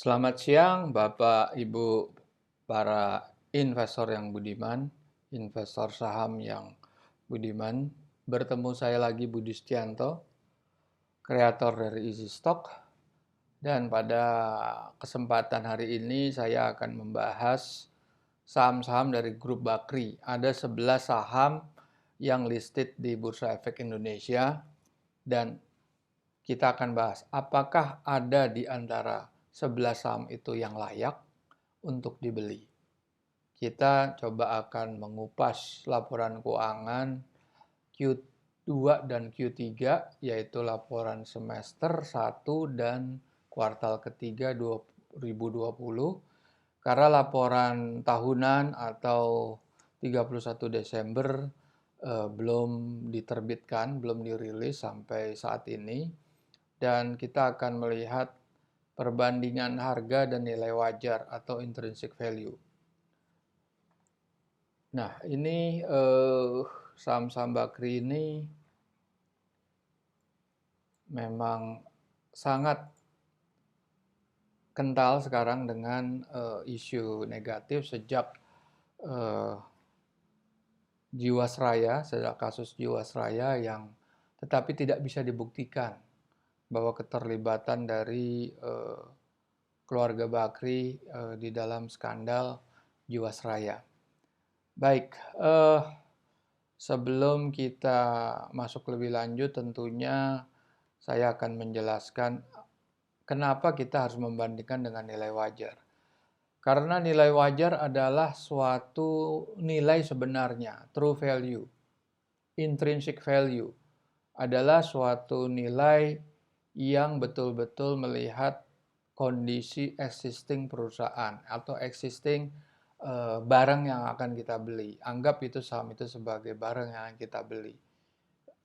Selamat siang, Bapak, Ibu, para investor yang budiman, investor saham yang budiman. Bertemu saya lagi Budi Setianto, kreator dari Easy Stock. Dan pada kesempatan hari ini saya akan membahas saham-saham dari grup Bakri. Ada 11 saham yang listed di Bursa Efek Indonesia dan kita akan bahas apakah ada di antara 11 saham itu yang layak untuk dibeli. Kita coba akan mengupas laporan keuangan Q2 dan Q3, yaitu laporan semester 1 dan kuartal ketiga 2020. Karena laporan tahunan atau 31 Desember belum diterbitkan, belum dirilis sampai saat ini. Dan kita akan melihat perbandingan harga dan nilai wajar atau intrinsic value. Nah, ini saham-saham Bakri ini memang sangat kental sekarang dengan isu negatif sejak Jiwasraya, sejak kasus Jiwasraya yang tetapi tidak bisa dibuktikan bahwa keterlibatan dari keluarga Bakri di dalam skandal Jiwasraya. Baik, sebelum kita masuk lebih lanjut, tentunya saya akan menjelaskan kenapa kita harus membandingkan dengan nilai wajar. Karena nilai wajar adalah suatu nilai sebenarnya, true value. Intrinsic value adalah suatu nilai yang betul-betul melihat kondisi existing perusahaan atau existing barang yang akan kita beli. Anggap itu saham itu sebagai barang yang akan kita beli.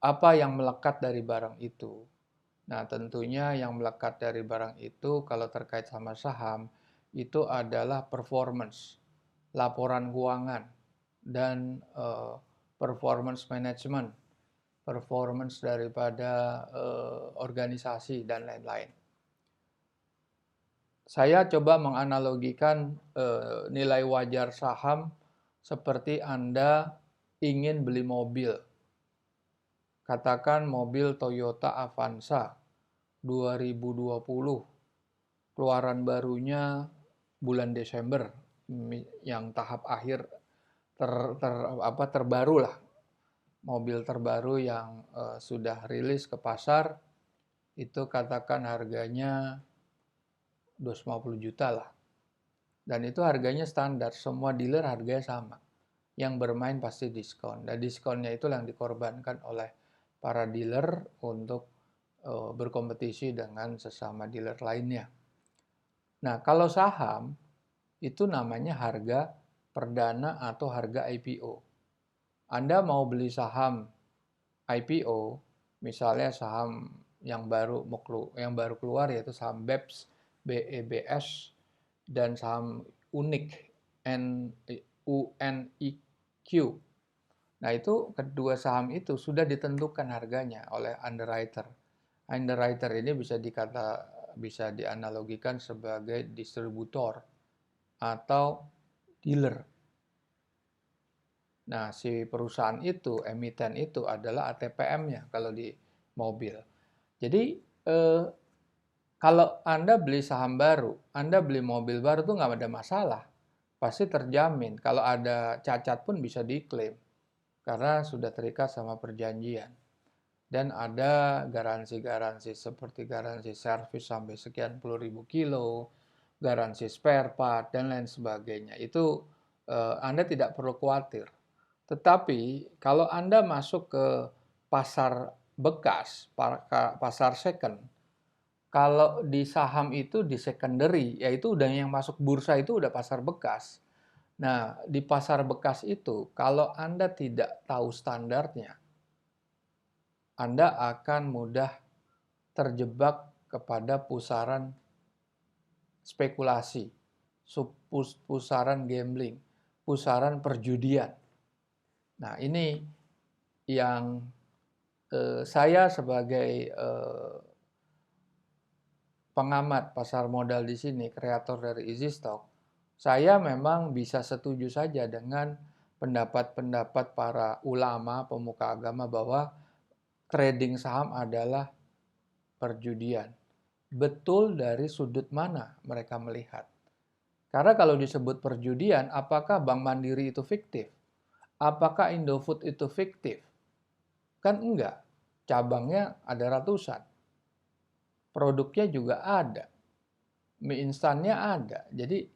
Apa yang melekat dari barang itu? Nah, tentunya yang melekat dari barang itu kalau terkait sama saham itu adalah performance, laporan keuangan, dan performance management, performance daripada organisasi dan lain-lain. Saya coba menganalogikan nilai wajar saham seperti Anda ingin beli mobil. Katakan mobil Toyota Avanza 2020, keluaran barunya bulan Desember, yang tahap akhir terbaru lah, mobil terbaru yang sudah rilis ke pasar, itu katakan harganya 250 juta lah. Dan itu harganya standar, semua dealer harganya sama. Yang bermain pasti diskon. Dan diskonnya itu yang dikorbankan oleh para dealer untuk berkompetisi dengan sesama dealer lainnya. Nah, kalau saham itu namanya harga perdana atau harga IPO. Anda mau beli saham IPO, misalnya saham yang baru keluar yaitu saham BEPS, BEBS, dan saham unik UNIQ. Nah, itu kedua saham itu sudah ditentukan harganya oleh underwriter. Underwriter ini bisa dianalogikan sebagai distributor atau dealer. Nah, si perusahaan itu, emiten itu adalah ATPM-nya kalau di mobil. Jadi, kalau Anda beli saham baru, Anda beli mobil baru tuh nggak ada masalah. Pasti terjamin. Kalau ada cacat pun bisa diklaim. Karena sudah terikat sama perjanjian. Dan ada garansi-garansi seperti garansi servis sampai sekian puluh ribu kilo, garansi spare part, dan lain sebagainya. Itu Anda tidak perlu khawatir. Tetapi kalau Anda masuk ke pasar bekas, pasar second, kalau di saham itu di secondary, yaitu udah yang masuk bursa itu udah pasar bekas. Nah, di pasar bekas itu kalau Anda tidak tahu standarnya, Anda akan mudah terjebak kepada pusaran spekulasi, pusaran gambling, pusaran perjudian. Nah, ini yang saya sebagai pengamat pasar modal di sini, kreator dari Easy Stock, saya memang bisa setuju saja dengan pendapat-pendapat para ulama, pemuka agama bahwa trading saham adalah perjudian. Betul dari sudut mana mereka melihat. Karena kalau disebut perjudian, apakah Bank Mandiri itu fiktif? Apakah Indofood itu fiktif? Kan enggak. Cabangnya ada ratusan. Produknya juga ada. Mie instannya ada. Jadi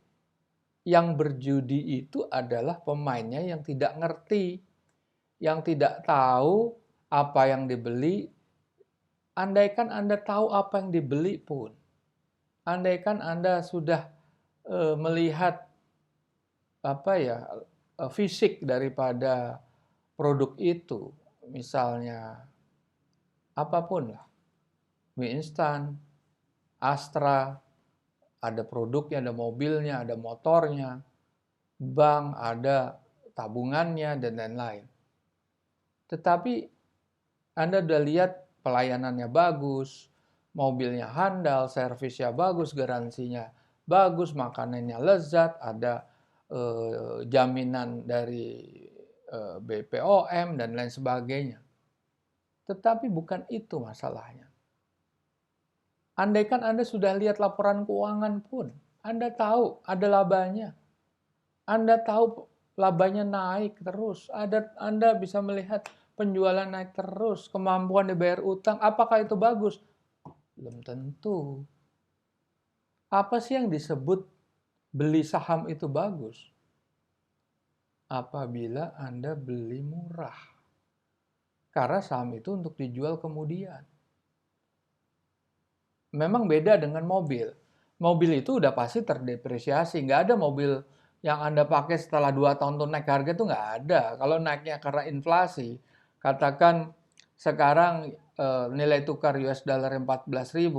yang berjudi itu adalah pemainnya yang tidak ngerti, yang tidak tahu apa yang dibeli. Andaikan Anda tahu apa yang dibeli pun, andaikan Anda sudah melihat fisik daripada produk itu, misalnya apapun lah, mie instan, Astra, ada produknya, ada mobilnya, ada motornya, bank, ada tabungannya, dan lain-lain. Tetapi Anda udah lihat pelayanannya bagus, mobilnya handal, servisnya bagus, garansinya bagus, makanannya lezat, ada jaminan dari BPOM dan lain sebagainya. Tetapi bukan itu masalahnya. Andaikan Anda sudah lihat laporan keuangan pun, Anda tahu ada labanya. Anda tahu labanya naik terus. Anda bisa melihat penjualan naik terus, kemampuan dibayar utang. Apakah itu bagus? Belum tentu. Apa sih yang disebut beli saham itu bagus? Apabila Anda beli murah. Karena saham itu untuk dijual kemudian. Memang beda dengan mobil. Mobil itu udah pasti terdepresiasi. Nggak ada mobil yang Anda pakai setelah 2 tahun tuh naik harga itu nggak ada. Kalau naiknya karena inflasi, katakan sekarang nilai tukar US dollar 14.000,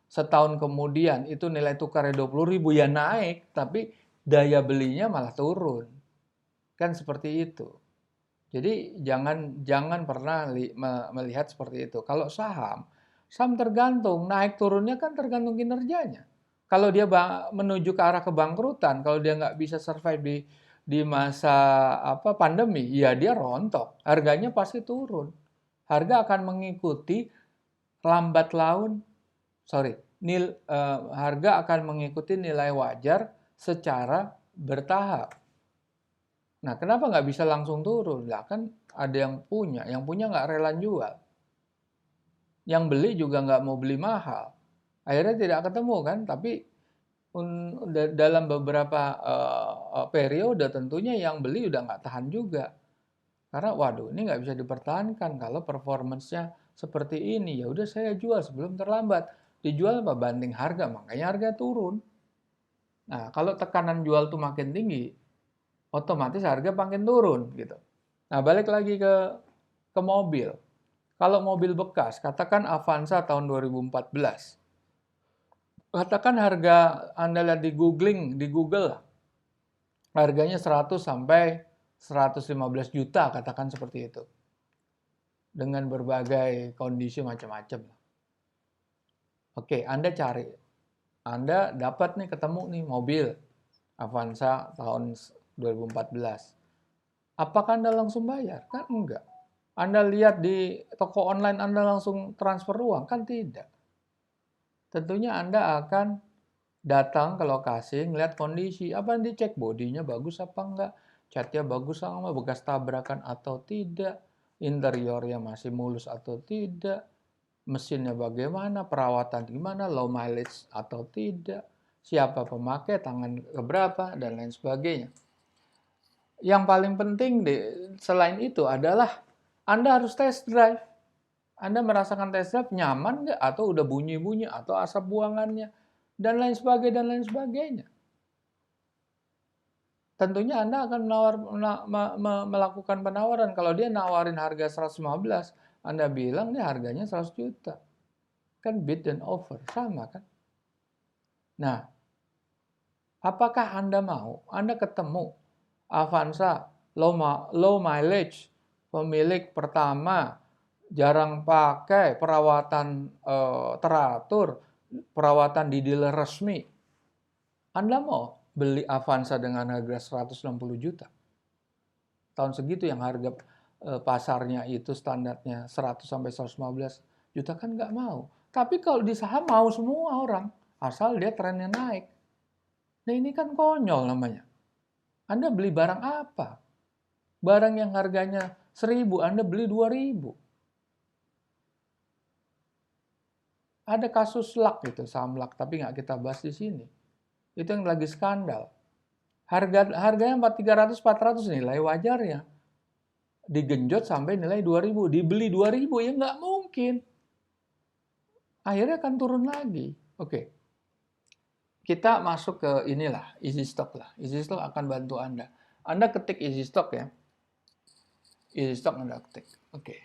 setahun kemudian itu nilai tukarnya 20.000, ya naik, tapi daya belinya malah turun. Kan seperti itu. Jadi jangan pernah melihat seperti itu. Kalau saham tergantung, naik turunnya kan tergantung kinerjanya. Kalau dia menuju ke arah kebangkrutan, kalau dia nggak bisa survive di masa pandemi, ya dia rontok. Harganya pasti turun. Harga akan mengikuti lambat laun, harga akan mengikuti nilai wajar secara bertahap. Nah, kenapa nggak bisa langsung turun? Lah kan ada yang punya nggak rela jual. Yang beli juga nggak mau beli mahal. Akhirnya tidak ketemu kan, tapi dalam beberapa periode tentunya yang beli udah nggak tahan juga. Karena waduh ini nggak bisa dipertahankan kalau performance-nya seperti ini. Ya udah saya jual sebelum terlambat. Dijual apa? Banding harga, makanya harga turun. Nah, kalau tekanan jual tuh makin tinggi, otomatis harga makin turun gitu. Nah, balik lagi ke mobil. Kalau mobil bekas, katakan Avanza tahun 2014. Katakan harga Anda lihat di Google, harganya 100 sampai 115 juta, katakan seperti itu. Dengan berbagai kondisi macam-macam. Oke, Anda cari. Anda dapat nih ketemu nih mobil Avanza tahun 2014. Apakah Anda langsung bayar? Kan enggak. Anda lihat di toko online Anda langsung transfer uang? Kan tidak. Tentunya Anda akan datang ke lokasi, ngeliat kondisi, apa yang dicek, bodinya bagus apa enggak, catnya bagus apa enggak, bekas tabrakan atau tidak, interiornya masih mulus atau tidak, mesinnya bagaimana, perawatan gimana, low mileage atau tidak, siapa pemakai, tangan keberapa, dan lain sebagainya. Yang paling penting selain itu adalah Anda harus test drive. Anda merasakan test drive nyaman nggak? Atau udah bunyi-bunyi? Atau asap buangannya? Dan lain sebagainya. Tentunya Anda akan melakukan penawaran. Kalau dia nawarin harga 115, Anda bilang dia harganya 100 juta. Kan bid dan offer, sama kan? Nah, apakah Anda mau? Anda ketemu Avanza, low mileage, pemilik pertama, jarang pakai, perawatan teratur, perawatan di dealer resmi. Anda mau beli Avanza dengan harga 160 juta? Tahun segitu yang harga pasarnya itu standarnya 100 sampai 115 juta kan nggak mau. Tapi kalau di saham mau semua orang, asal dia trennya naik. Nah ini kan konyol namanya. Anda beli barang apa? Barang yang harganya 1.000, Anda beli 2.000. Ada kasus LAK itu, saham LAK, tapi nggak kita bahas di sini. Itu yang lagi skandal. Harganya 300 400 nilai wajarnya. Digenjot sampai nilai 2.000, dibeli 2.000 ya nggak mungkin. Akhirnya akan turun lagi. Oke. Kita masuk ke inilah, easy stock lah. Easy stock akan bantu Anda. Anda ketik easy stock ya. Easy stock Anda ketik. Oke.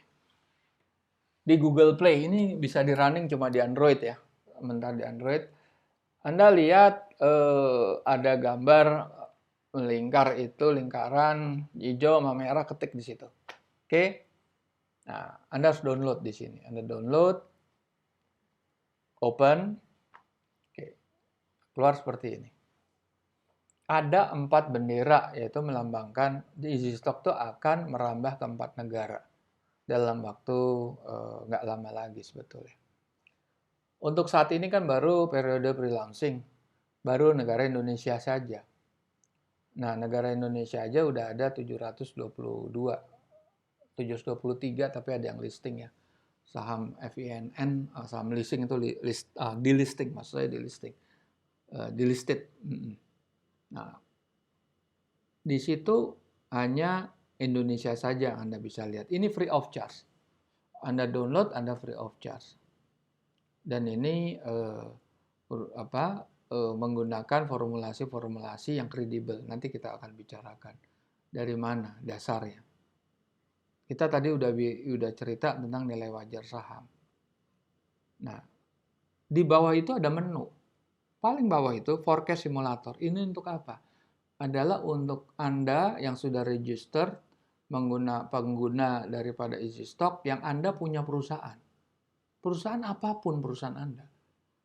Di Google Play ini bisa di running cuma di Android ya. Sementara di Android Anda lihat ada gambar melingkar itu lingkaran hijau sama merah, ketik di situ. Oke. Nah, Anda harus download di sini. Anda download, open. Oke. Keluar seperti ini. Ada 4 bendera, yaitu melambangkan easy stock itu akan merambah ke 4 negara dalam waktu nggak lama lagi sebetulnya. Untuk saat ini kan baru periode pre-launching, baru negara Indonesia saja. Nah, negara Indonesia aja udah ada 722, 723 tapi ada yang listing ya. Saham FINN, saham listing itu di-listing, maksudnya di-listing. Di-listed. Nah, di situ hanya Indonesia saja Anda bisa lihat. Ini free of charge. Anda download, Anda free of charge. Dan ini menggunakan formulasi-formulasi yang kredibel. Nanti kita akan bicarakan dari mana dasarnya. Kita tadi udah cerita tentang nilai wajar saham. Nah, di bawah itu ada menu. Paling bawah itu forecast simulator. Ini untuk apa? Adalah untuk Anda yang sudah register pengguna daripada easy stock yang Anda punya perusahaan. Perusahaan apapun perusahaan Anda.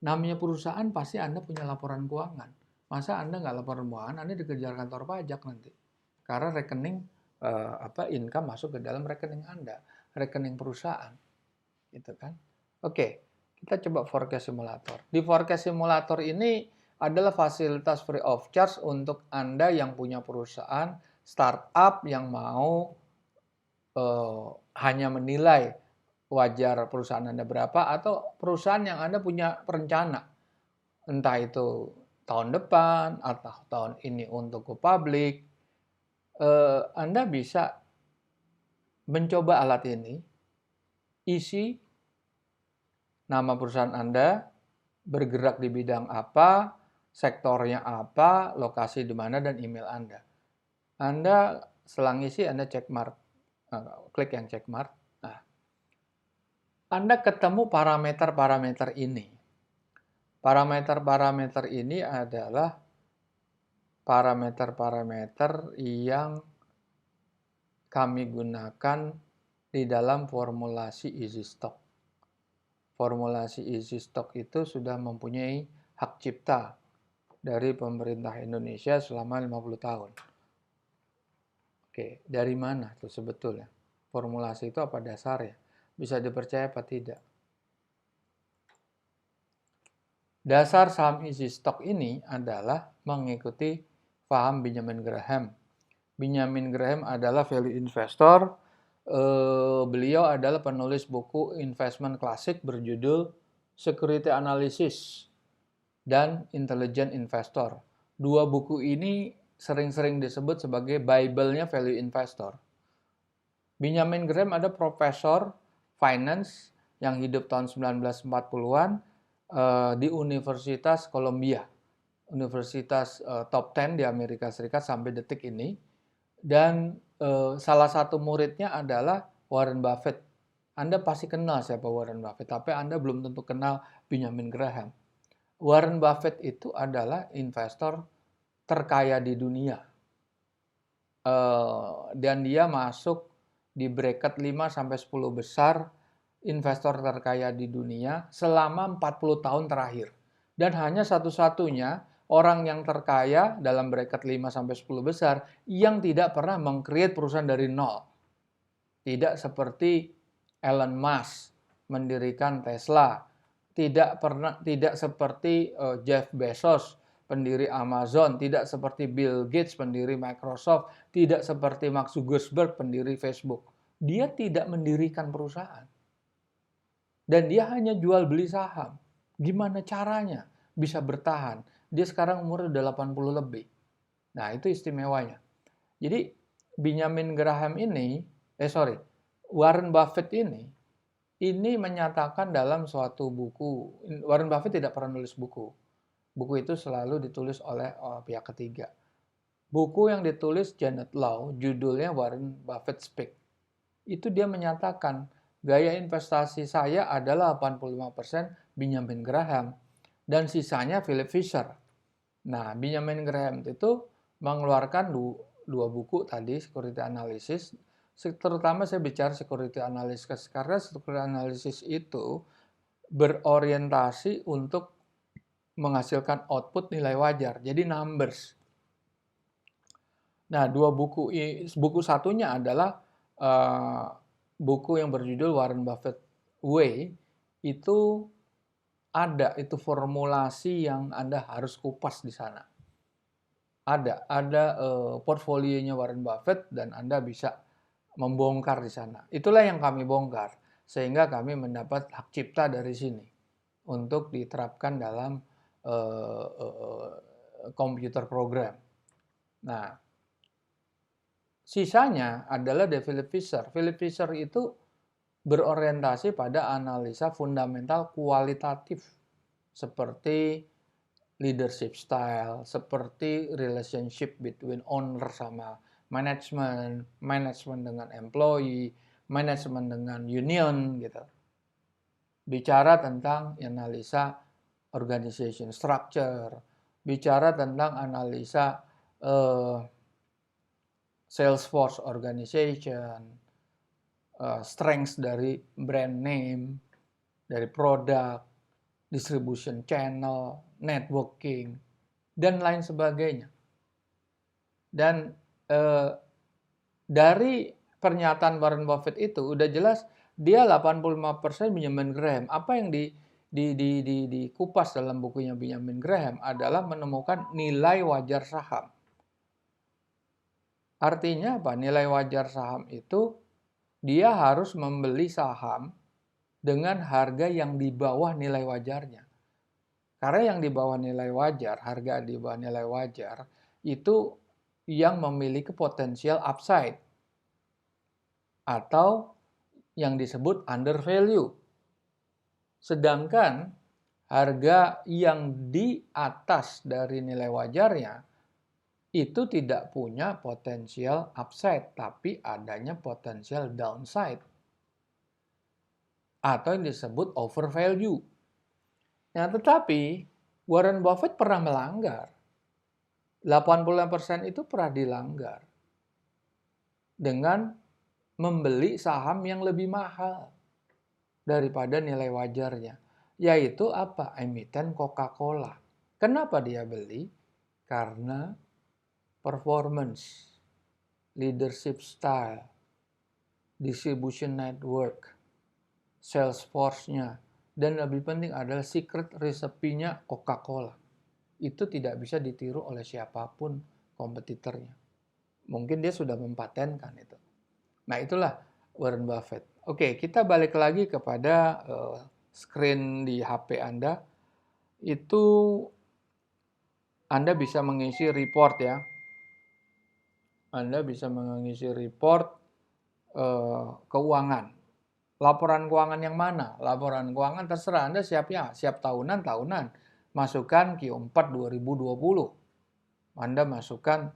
Namanya perusahaan pasti Anda punya laporan keuangan. Masa Anda nggak laporan keuangan, Anda dikejar kantor pajak nanti. Karena rekening income masuk ke dalam rekening Anda, rekening perusahaan. Gitu kan? Oke, kita coba forecast simulator. Di forecast simulator ini adalah fasilitas free of charge untuk Anda yang punya perusahaan startup yang mau hanya menilai wajar perusahaan Anda berapa, atau perusahaan yang Anda punya rencana, entah itu tahun depan atau tahun ini untuk go public. Anda bisa mencoba alat ini, isi nama perusahaan Anda, bergerak di bidang apa, sektornya apa, lokasi di mana, dan email Anda. Anda selang isi, Anda check mark, klik yang check mark. Nah, Anda ketemu parameter-parameter ini. Parameter-parameter ini adalah parameter-parameter yang kami gunakan di dalam formulasi easy stock. Formulasi easy stock itu sudah mempunyai hak cipta dari pemerintah Indonesia selama 50 tahun. Oke, dari mana tuh sebetulnya? Formulasi itu apa dasarnya? Bisa dipercaya apa tidak? Dasar saham easy stock ini adalah mengikuti paham Benjamin Graham. Benjamin Graham adalah value investor. Beliau adalah penulis buku investment klasik berjudul Security Analysis dan Intelligent Investor. Dua buku ini sering-sering disebut sebagai Bible-nya value investor. Benjamin Graham ada profesor finance yang hidup tahun 1940-an di Universitas Columbia, universitas top 10 di Amerika Serikat sampai detik ini. Dan salah satu muridnya adalah Warren Buffett. Anda pasti kenal siapa Warren Buffett, tapi Anda belum tentu kenal Benjamin Graham. Warren Buffett itu adalah investor terkaya di dunia. Dan dia masuk di bracket 5-10 besar investor terkaya di dunia selama 40 tahun terakhir. Dan hanya satu-satunya orang yang terkaya dalam bracket 5-10 besar yang tidak pernah meng-create perusahaan dari nol. Tidak seperti Elon Musk mendirikan Tesla, tidak seperti Jeff Bezos pendiri Amazon, tidak seperti Bill Gates pendiri Microsoft, tidak seperti Mark Zuckerberg pendiri Facebook. Dia tidak mendirikan perusahaan. Dan dia hanya jual beli saham. Gimana caranya bisa bertahan? Dia sekarang umur udah 80 lebih. Nah, itu istimewanya. Jadi Benjamin Graham ini, Warren Buffett ini menyatakan dalam suatu buku. Warren Buffett tidak pernah nulis buku. Buku itu selalu ditulis oleh pihak ketiga. Buku yang ditulis Janet Low, judulnya Warren Buffett Speak. Itu dia menyatakan, gaya investasi saya adalah 85% Benjamin Graham dan sisanya Philip Fisher. Nah, Benjamin Graham itu mengeluarkan dua buku tadi, Security Analysis. Terutama saya bicara Security Analysis karena Security Analysis itu berorientasi untuk menghasilkan output nilai wajar, jadi numbers. Nah, buku satunya adalah buku yang berjudul Warren Buffett Way. Itu itu formulasi yang Anda harus kupas di sana. Ada portfolionya Warren Buffett dan Anda bisa membongkar di sana. Itulah yang kami bongkar sehingga kami mendapat hak cipta dari sini untuk diterapkan dalam komputer program. Nah, sisanya adalah dari Philip Fisher. Philip Fisher itu berorientasi pada analisa fundamental kualitatif seperti leadership style, seperti relationship between owner sama manajemen, manajemen dengan employee, manajemen dengan union gitu. Bicara tentang analisa organization structure, bicara tentang analisa Salesforce organization, strengths dari brand name, dari produk, distribution channel, networking, dan lain sebagainya. Dan dari pernyataan Warren Buffett itu udah jelas dia 85% Benjamin Graham. Apa yang dikupas dalam bukunya Benjamin Graham adalah menemukan nilai wajar saham. Artinya apa? Nilai wajar saham itu dia harus membeli saham dengan harga yang di bawah nilai wajarnya. Karena yang di bawah nilai wajar, harga di bawah nilai wajar, itu yang memiliki potensial upside. Atau yang disebut under value. Sedangkan harga yang di atas dari nilai wajarnya, itu tidak punya potensial upside, tapi adanya potensial downside. Atau yang disebut overvalue. Nah, tetapi Warren Buffett pernah melanggar. 80% itu pernah dilanggar. Dengan membeli saham yang lebih mahal daripada nilai wajarnya. Yaitu apa? Emiten Coca-Cola. Kenapa dia beli? Karena performance, leadership style, distribution network, sales force-nya, dan lebih penting adalah secret recipe-nya Coca-Cola. Itu tidak bisa ditiru oleh siapapun kompetitornya. Mungkin dia sudah mempatenkan itu. Nah, itulah Warren Buffett. Oke, kita balik lagi kepada screen di HP Anda. Itu Anda bisa mengisi report ya. Anda bisa mengisi report keuangan. Laporan keuangan yang mana? Laporan keuangan terserah Anda siap tahunan. Masukkan Q4 2020. Anda masukkan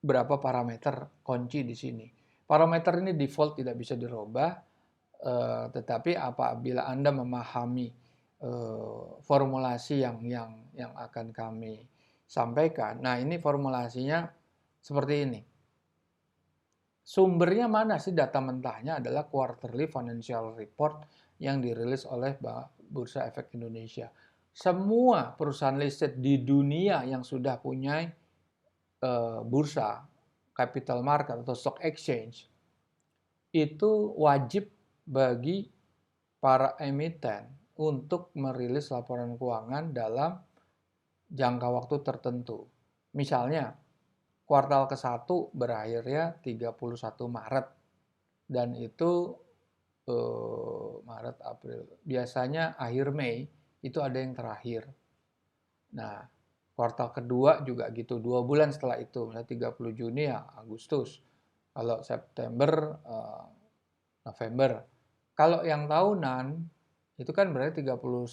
berapa parameter kunci di sini. Parameter ini default tidak bisa dirubah, tetapi apabila Anda memahami formulasi yang akan kami sampaikan. Nah, ini formulasinya seperti ini. Sumbernya mana sih? Data mentahnya adalah quarterly financial report yang dirilis oleh Bursa Efek Indonesia. Semua perusahaan listed di dunia yang sudah punya bursa, capital market atau stock exchange, itu wajib bagi para emiten untuk merilis laporan keuangan dalam jangka waktu tertentu. Misalnya, kuartal ke-1 berakhirnya 31 Maret. Dan itu Maret, April. Biasanya akhir Mei itu ada yang terakhir. Nah, kuartal kedua juga gitu, 2 bulan setelah itu, misalnya 30 Juni ya Agustus. Kalau September, November. Kalau yang tahunan, itu kan berarti 31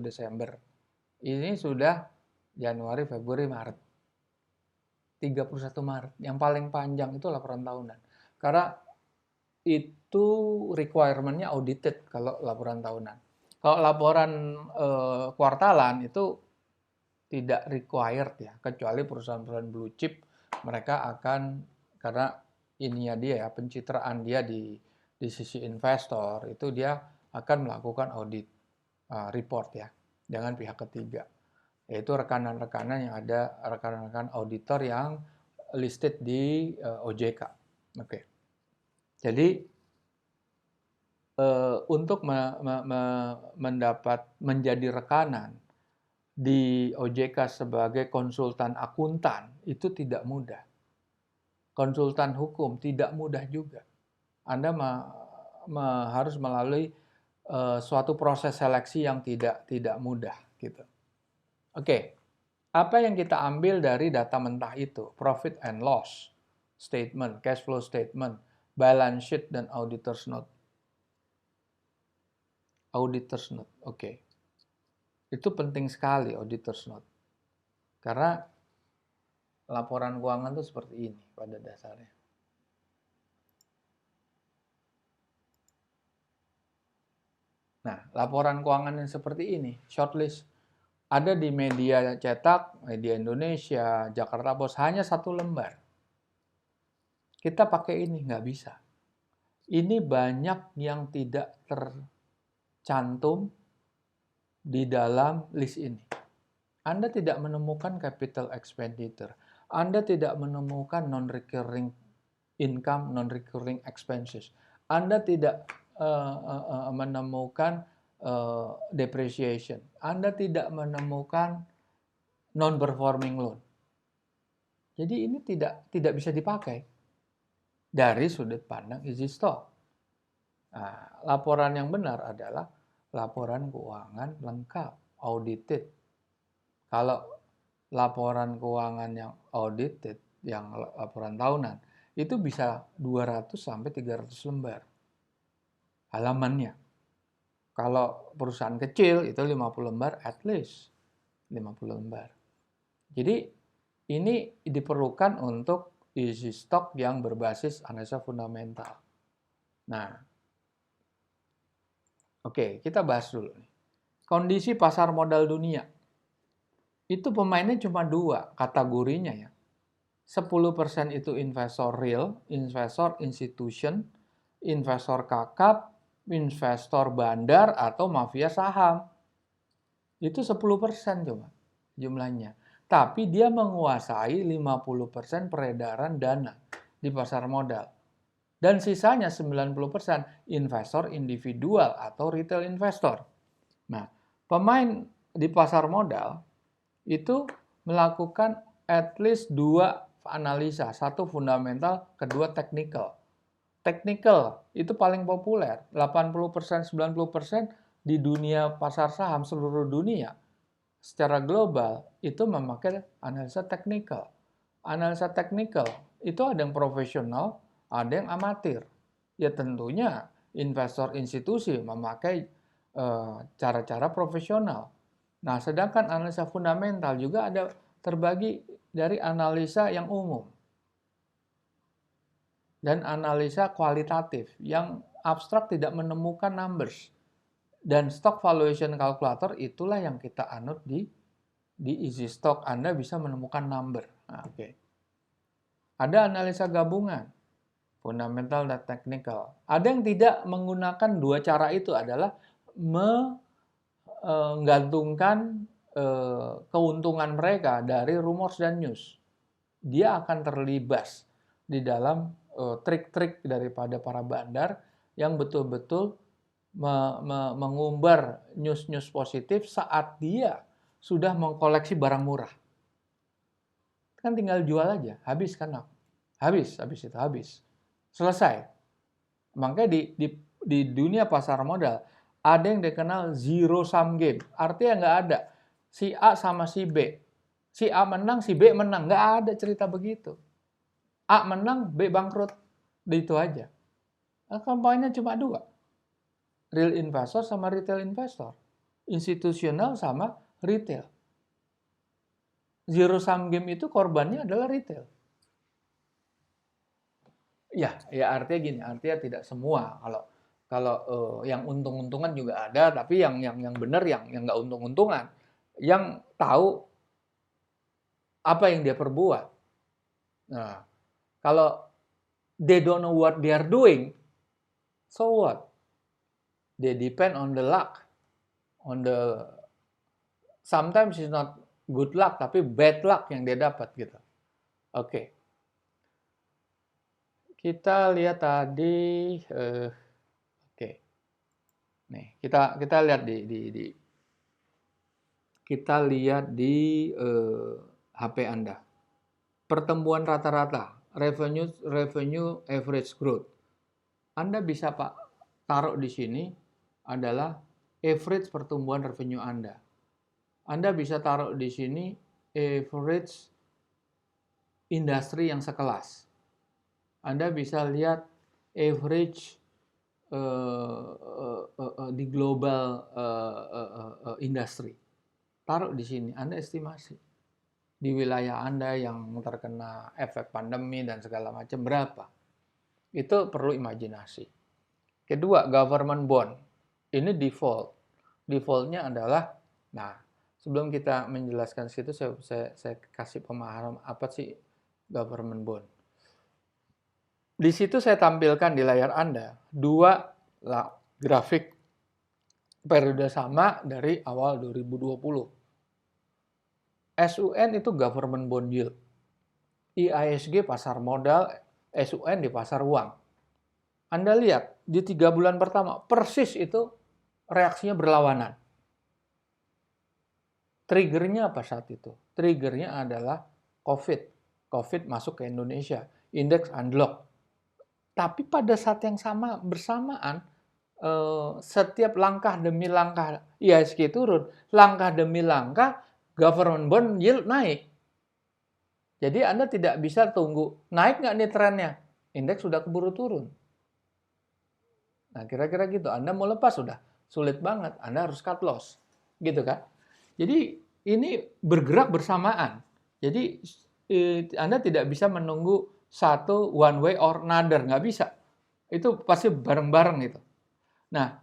Desember. Ini sudah Januari, Februari, Maret. 31 Maret. Yang paling panjang itu laporan tahunan. Karena itu requirement-nya audited kalau laporan tahunan. Kalau laporan kuartalan itu tidak required ya, kecuali perusahaan-perusahaan blue chip, mereka akan, karena ininya dia ya, pencitraan dia di sisi investor, itu dia akan melakukan audit report ya, dengan pihak ketiga. Yaitu rekanan-rekanan yang ada, rekan-rekan auditor yang listed di OJK. Oke. Jadi untuk menjadi rekanan di OJK sebagai konsultan akuntan itu tidak mudah. Konsultan hukum tidak mudah juga. Anda harus melalui suatu proses seleksi yang tidak mudah gitu. Oke. Apa yang kita ambil dari data mentah itu? Profit and loss statement, cash flow statement, balance sheet, dan auditor's note. Auditor's note, oke. Itu penting sekali auditor's note. Karena laporan keuangan itu seperti ini pada dasarnya. Nah, laporan keuangan yang seperti ini, shortlist, ada di media cetak, media Indonesia, Jakarta Post, hanya 1 lembar. Kita pakai ini, nggak bisa. Ini banyak yang tidak tercantum di dalam list ini. Anda tidak menemukan capital expenditure. Anda tidak menemukan non-recurring income, non-recurring expenses. Anda tidak menemukan depreciation. Anda tidak menemukan non-performing loan. Jadi ini tidak bisa dipakai dari sudut pandang easy stock. Nah, laporan yang benar adalah laporan keuangan lengkap, audited. Kalau laporan keuangan yang audited, yang laporan tahunan, itu bisa 200 sampai 300 lembar halamannya. Kalau perusahaan kecil itu 50 lembar at least. 50 lembar. Jadi ini diperlukan untuk easy stock yang berbasis analisa fundamental. Nah, oke, kita bahas dulu nih. Kondisi pasar modal dunia. Itu pemainnya cuma 2 kategorinya ya. 10% itu investor real, investor institution, investor kakap, investor bandar, atau mafia saham. Itu 10% cuma jumlahnya. Tapi dia menguasai 50% peredaran dana di pasar modal. Dan sisanya 90% investor individual atau retail investor. Nah, pemain di pasar modal itu melakukan at least 2 analisa, 1 fundamental, kedua technical. Technical itu paling populer, 80%, 90% di dunia pasar saham seluruh dunia secara global itu memakai analisa technical. Analisa technical itu ada yang profesional, ada yang amatir. Ya tentunya investor institusi memakai cara-cara profesional. Nah, sedangkan analisa fundamental juga ada terbagi dari analisa yang umum dan analisa kualitatif yang abstrak tidak menemukan numbers. Dan stock valuation calculator itulah yang kita anut di easy stock. Anda bisa menemukan number. Nah, oke. Ada analisa gabungan. Fundamental dan technical. Ada yang tidak menggunakan dua cara itu adalah menggantungkan keuntungan mereka dari rumors dan news. Dia akan terlibat di dalam trik-trik daripada para bandar yang betul-betul mengumbar news-news positif saat dia sudah mengkoleksi barang murah. Kan tinggal jual aja, habis kan? Habis itu habis. Selesai. Makanya di dunia pasar modal ada yang dikenal zero sum game. Artinya nggak ada si A sama si B. Si A menang, si B menang. Nggak ada cerita begitu. A menang, B bangkrut. Itu aja. Kampanye cuma dua. Real investor sama retail investor. Institusional sama retail. Zero sum game itu korbannya adalah retail. Ya artinya gini, artinya tidak semua. Kalau yang untung-untungan juga ada, tapi yang benar yang nggak untung-untungan, yang tahu apa yang dia perbuat. Nah, kalau they don't know what they are doing, so what? They depend on the luck, on the sometimes it's not good luck, tapi bad luck yang dia dapat gitu. Oke. Kita lihat tadi, oke. Nih, kita lihat kita lihat di HP Anda. Pertumbuhan rata-rata, revenue average growth. Anda bisa taruh di sini adalah average pertumbuhan revenue Anda. Anda bisa taruh di sini average industri yang sekelas. Anda bisa lihat average di global industri. Taruh di sini, Anda estimasi. Di wilayah Anda yang terkena efek pandemi dan segala macam berapa. Itu perlu imajinasi. Kedua, government bond. Ini default. Defaultnya adalah, nah, sebelum kita menjelaskan situ, saya kasih pemahaman apa sih government bond. Di situ saya tampilkan di layar Anda dua grafik periode sama dari awal 2020. SUN itu government bond yield. IISG pasar modal, SUN di pasar uang. Anda lihat di 3 bulan pertama persis itu reaksinya berlawanan. Triggernya apa saat itu? Triggernya adalah COVID. COVID masuk ke Indonesia, indeks unlock. Tapi pada saat yang bersamaan, setiap langkah demi langkah IISG turun, langkah demi langkah government bond yield naik. Jadi Anda tidak bisa tunggu, naik nggak nih trennya? Indeks sudah keburu turun. Nah, kira-kira gitu. Anda mau lepas sudah sulit banget. Anda harus cut loss. Gitu kan? Jadi ini bergerak bersamaan. Jadi Anda tidak bisa menunggu satu one way or another. Nggak bisa. Itu pasti bareng-bareng itu. Nah,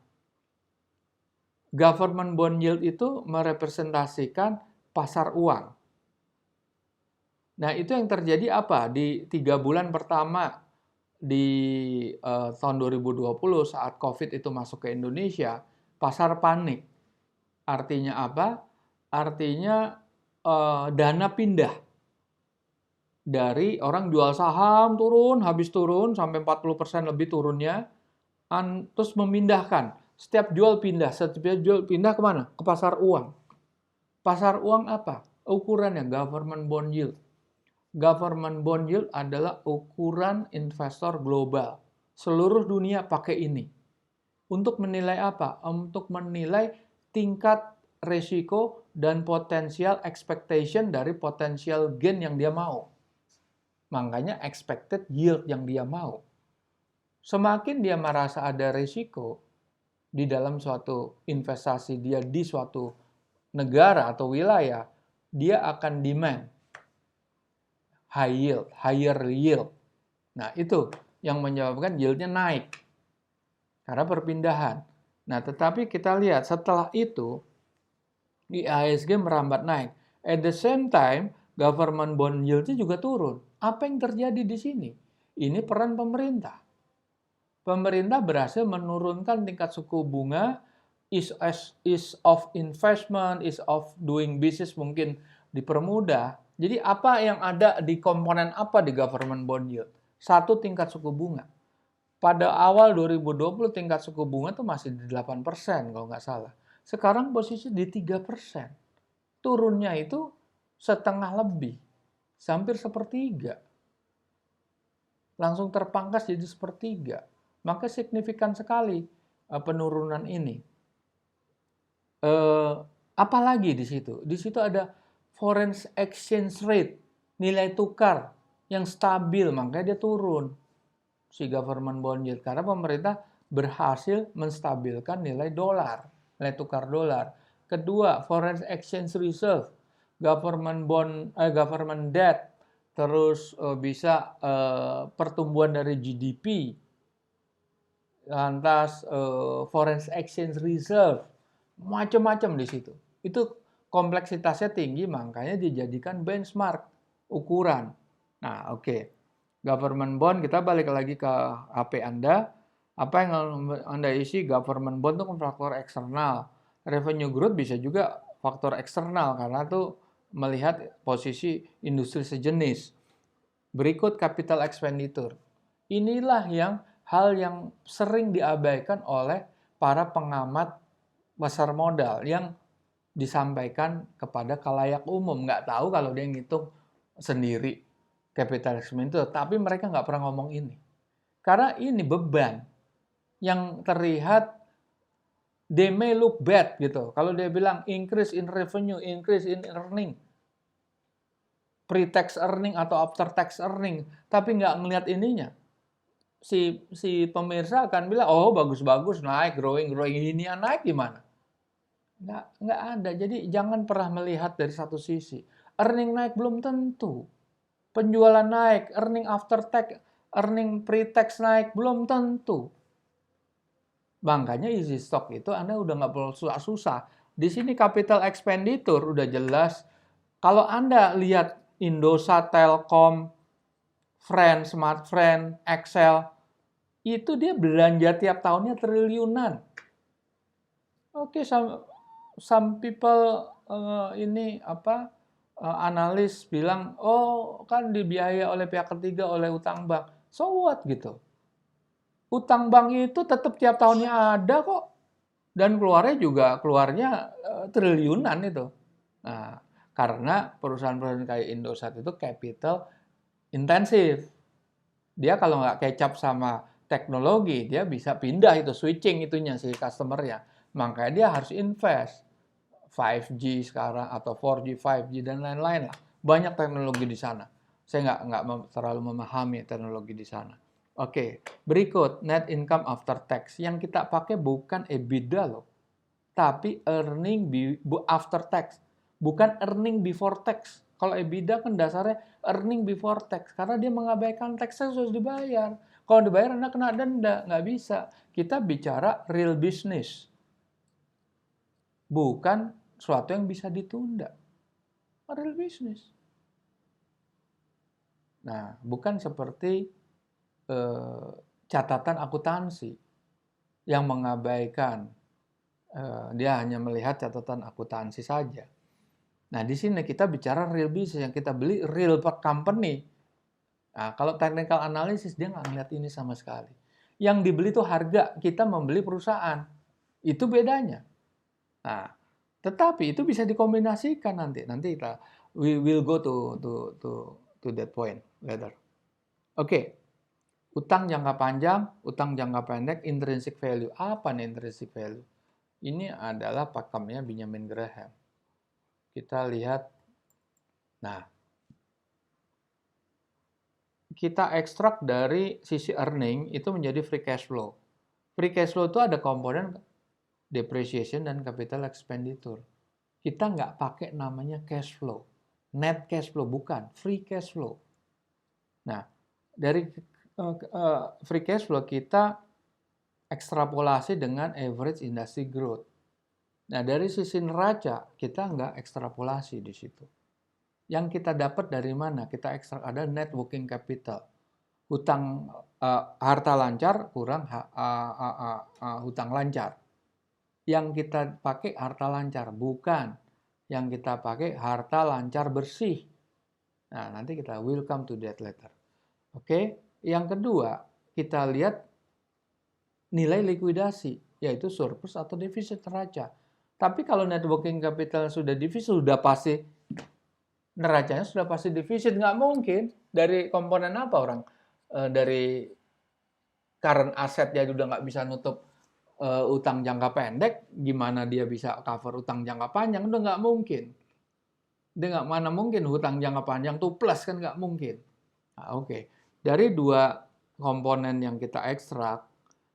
government bond yield itu merepresentasikan pasar uang. Nah, itu yang terjadi apa? Di 3 bulan pertama di tahun 2020 saat COVID itu masuk ke Indonesia, pasar panik. Artinya apa? Artinya dana pindah. Dari orang jual saham turun, habis turun sampai 40% lebih turunnya, terus memindahkan. Setiap jual pindah kemana? Ke pasar uang. Pasar uang apa? Ukurannya government bond yield. Government bond yield adalah ukuran investor global. Seluruh dunia pakai ini. Untuk menilai apa? Untuk menilai tingkat resiko dan potensial expectation dari potensial gain yang dia mau. Makanya expected yield yang dia mau. Semakin dia merasa ada resiko di dalam suatu investasi dia di suatu negara atau wilayah, dia akan demand higher yield. Nah, itu yang menyebabkan yieldnya naik. Karena perpindahan. Nah, tetapi kita lihat setelah itu, IISG merambat naik. At the same time, government bond yield-nya juga turun. Apa yang terjadi di sini? Ini peran pemerintah. Pemerintah berhasil menurunkan tingkat suku bunga, is of investment, is of doing business mungkin dipermudah. Jadi apa yang ada di komponen apa di government bond yield? Satu, tingkat suku bunga. Pada awal 2020 tingkat suku bunga itu masih di 8% kalau nggak salah. Sekarang posisi di 3%. Turunnya itu setengah lebih, hampir sepertiga. Langsung terpangkas jadi sepertiga. Maka signifikan sekali penurunan ini. Apalagi di situ? Di situ ada foreign exchange rate, nilai tukar yang stabil, makanya dia turun si government bond yield karena pemerintah berhasil menstabilkan nilai dolar, nilai tukar dolar. Kedua, foreign exchange reserve, government debt, terus bisa pertumbuhan dari GDP, lantas foreign exchange reserve, macam-macam di situ. Itu kompleksitasnya tinggi, makanya dijadikan benchmark, ukuran. Nah, oke. Government bond, kita balik lagi ke HP Anda. Apa yang Anda isi, government bond itu kan faktor eksternal. Revenue growth bisa juga faktor eksternal, karena itu melihat posisi industri sejenis. Berikut capital expenditure. Inilah hal yang sering diabaikan oleh para pengamat pasar modal yang disampaikan kepada khalayak umum. Nggak tahu kalau dia ngitung sendiri capital expenditure, tapi mereka nggak pernah ngomong ini. Karena ini beban yang terlihat, they may look bad gitu. Kalau dia bilang increase in revenue, increase in earning, pre-tax earning atau after-tax earning, tapi nggak ngelihat ininya, si pemirsa akan bilang, oh bagus-bagus, naik, growing, ini yang naik gimana? Nggak ada. Jadi jangan pernah melihat dari satu sisi. Earning naik belum tentu. Penjualan naik, earning after tax, earning pre-tax naik, belum tentu. Makanya easy stock itu Anda udah nggak perlu susah-susah. Di sini capital expenditure udah jelas. Kalau Anda lihat Indosat, Telkom, Friend, Smartfren, Excel, itu dia belanja tiap tahunnya triliunan. Oke, some people analis bilang, oh kan dibiayai oleh pihak ketiga, oleh utang bank. So what gitu? Utang bank itu tetap tiap tahunnya ada kok. Dan keluarnya triliunan itu. Nah, karena perusahaan-perusahaan kayak Indosat itu capital intensif. Dia kalau nggak catch up sama teknologi, dia bisa pindah itu, switching itunya si customer-nya. Makanya dia harus invest. 5G sekarang atau 4G, 5G dan lain-lain lah. Banyak teknologi di sana. Saya nggak terlalu memahami teknologi di sana. Oke, berikut net income after tax. Yang kita pakai bukan EBITDA loh, tapi earning after tax, bukan earning before tax. Kalau EBITDA kan dasarnya earning before tax, karena dia mengabaikan taxnya harus dibayar. Kalau dibayar Anda kena denda, nggak bisa. Kita bicara real business, bukan suatu yang bisa ditunda. Real business. Nah, bukan seperti catatan akuntansi yang mengabaikan, dia hanya melihat catatan akuntansi saja. Nah, di sini kita bicara real business, yang kita beli real company. Nah, kalau technical analysis dia nggak ngeliat ini sama sekali. Yang dibeli itu harga, kita membeli perusahaan. Itu bedanya. Nah, tetapi itu bisa dikombinasikan nanti. Nanti we will go to that point later. Oke. Utang jangka panjang, utang jangka pendek, intrinsic value. Apa nih intrinsic value? Ini adalah pakemnya Benjamin Graham. Kita lihat. Nah, kita ekstrak dari sisi earning itu menjadi free cash flow. Free cash flow itu ada komponen depreciation dan capital expenditure. Kita nggak pakai namanya cash flow. Net cash flow, bukan. Free cash flow. Nah, dari free cash flow kita ekstrapolasi dengan average industry growth. Nah, dari sisi neraca, kita nggak ekstrapolasi di situ. Yang kita dapat dari mana? Kita ekstrak ada net working capital. Hutang harta lancar kurang hutang lancar. Yang kita pakai harta lancar, bukan yang kita pakai harta lancar bersih. Nah, nanti kita will come to that later. Oke, yang kedua, kita lihat nilai likuidasi, yaitu surplus atau defisit neraca. Tapi kalau net working capital sudah defisit, sudah pasti neracanya sudah pasti defisit. Nggak mungkin. Dari komponen apa orang? Dari current asset dia udah nggak bisa nutup utang jangka pendek, gimana dia bisa cover utang jangka panjang? Udah nggak mungkin. Dia nggak mana mungkin hutang jangka panjang tuh plus, kan nggak mungkin. Nah, oke. Dari dua komponen yang kita ekstrak,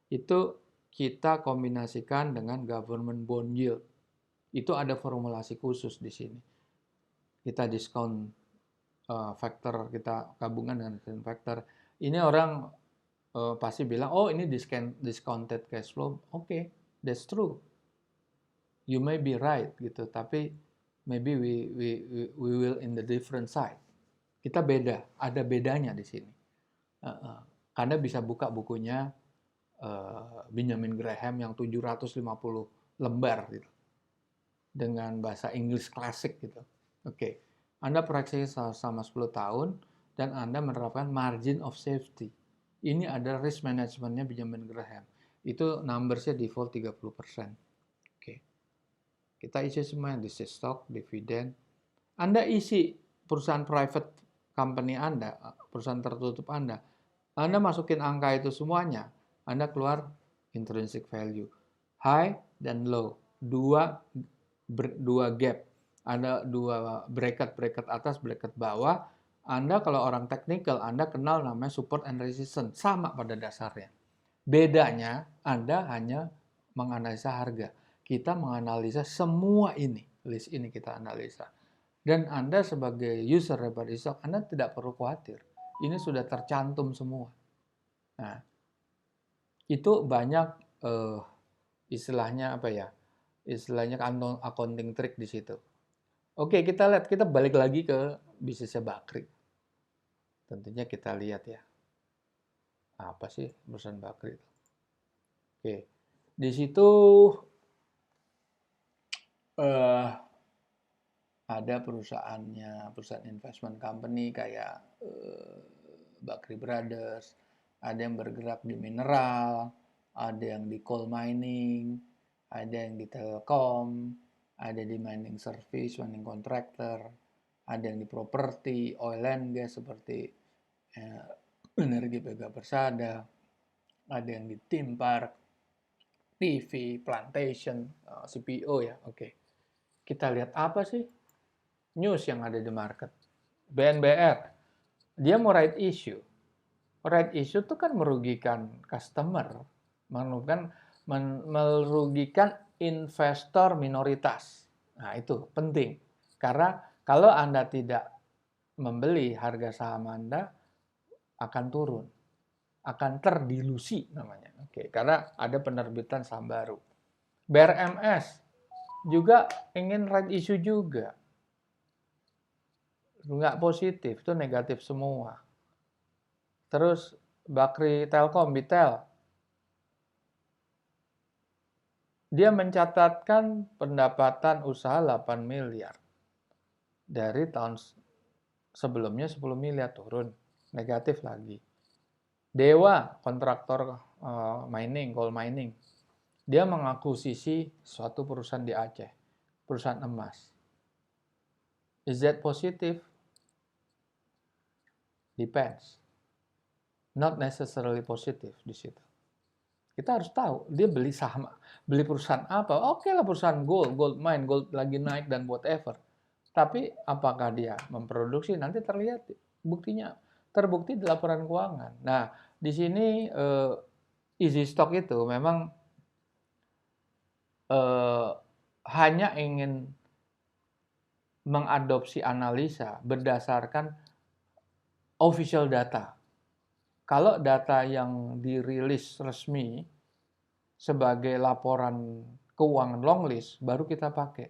itu kita kombinasikan dengan government bond yield. Itu ada formulasi khusus di sini. Kita diskon factor, kita gabungan dengan diskon factor. Ini orang pasti bilang, oh ini discounted cash flow. Oke, that's true. You may be right gitu, tapi maybe we will in the different side. Kita beda, ada bedanya di sini. Anda bisa buka bukunya Benjamin Graham yang 750 lembar gitu, dengan bahasa Inggris klasik gitu. Oke. Anda proyeksi selama 10 tahun dan Anda menerapkan margin of safety. Ini ada risk manajemennya Benjamin Graham. Itu numbersnya default 30%. Oke. Kita isi semua yang di stock, dividen. Anda isi perusahaan private company Anda, perusahaan tertutup Anda masukin angka itu semuanya, Anda keluar intrinsic value. High dan low. Dua gap. Ada dua bracket atas, bracket bawah. Anda kalau orang teknikal, Anda kenal namanya support and resistance. Sama pada dasarnya. Bedanya, Anda hanya menganalisa harga. Kita menganalisa semua ini. List ini kita analisa. Dan Anda sebagai user daripada stock, Anda tidak perlu khawatir. Ini sudah tercantum semua. Nah, itu banyak istilahnya apa ya? Istilahnya accounting trick di situ. Oke, kita lihat, kita balik lagi ke bisnisnya Bakri. Tentunya kita lihat ya. Apa sih perusahaan Bakri itu? Oke. Di situ ada perusahaannya, perusahaan investment company kayak Bakri Brothers, ada yang bergerak di mineral, ada yang di coal mining, ada yang di telkom, ada di mining service, mining contractor, ada yang di properti, oil and gas seperti Energi Mega Persada, ada yang di theme park, TV, plantation, CPO ya, oke. Kita lihat apa sih news yang ada di market. BNBR, dia mau right issue. Right issue itu kan merugikan customer, merugikan investor minoritas. Nah, itu penting. Karena kalau Anda tidak membeli, harga saham Anda akan turun. Akan terdilusi namanya. Oke, karena ada penerbitan saham baru. BRMS juga ingin right issue juga. Nggak positif, itu negatif semua. Terus Bakri Telkom, Bitel, dia mencatatkan pendapatan usaha 8 miliar. Dari tahun sebelumnya 10 miliar turun, negatif lagi. Dewa, kontraktor mining, coal mining, dia mengakuisisi suatu perusahaan di Aceh, perusahaan emas. Is that positive? Depends. Not necessarily positive di situ. Kita harus tahu dia beli saham, beli perusahaan apa. Oke lah perusahaan gold mine, gold lagi naik dan whatever. Tapi apakah dia memproduksi? Nanti terlihat buktinya, terbukti di laporan keuangan. Nah, di sini easy stock itu memang hanya ingin mengadopsi analisa berdasarkan official data. Kalau data yang dirilis resmi sebagai laporan keuangan long list, baru kita pakai.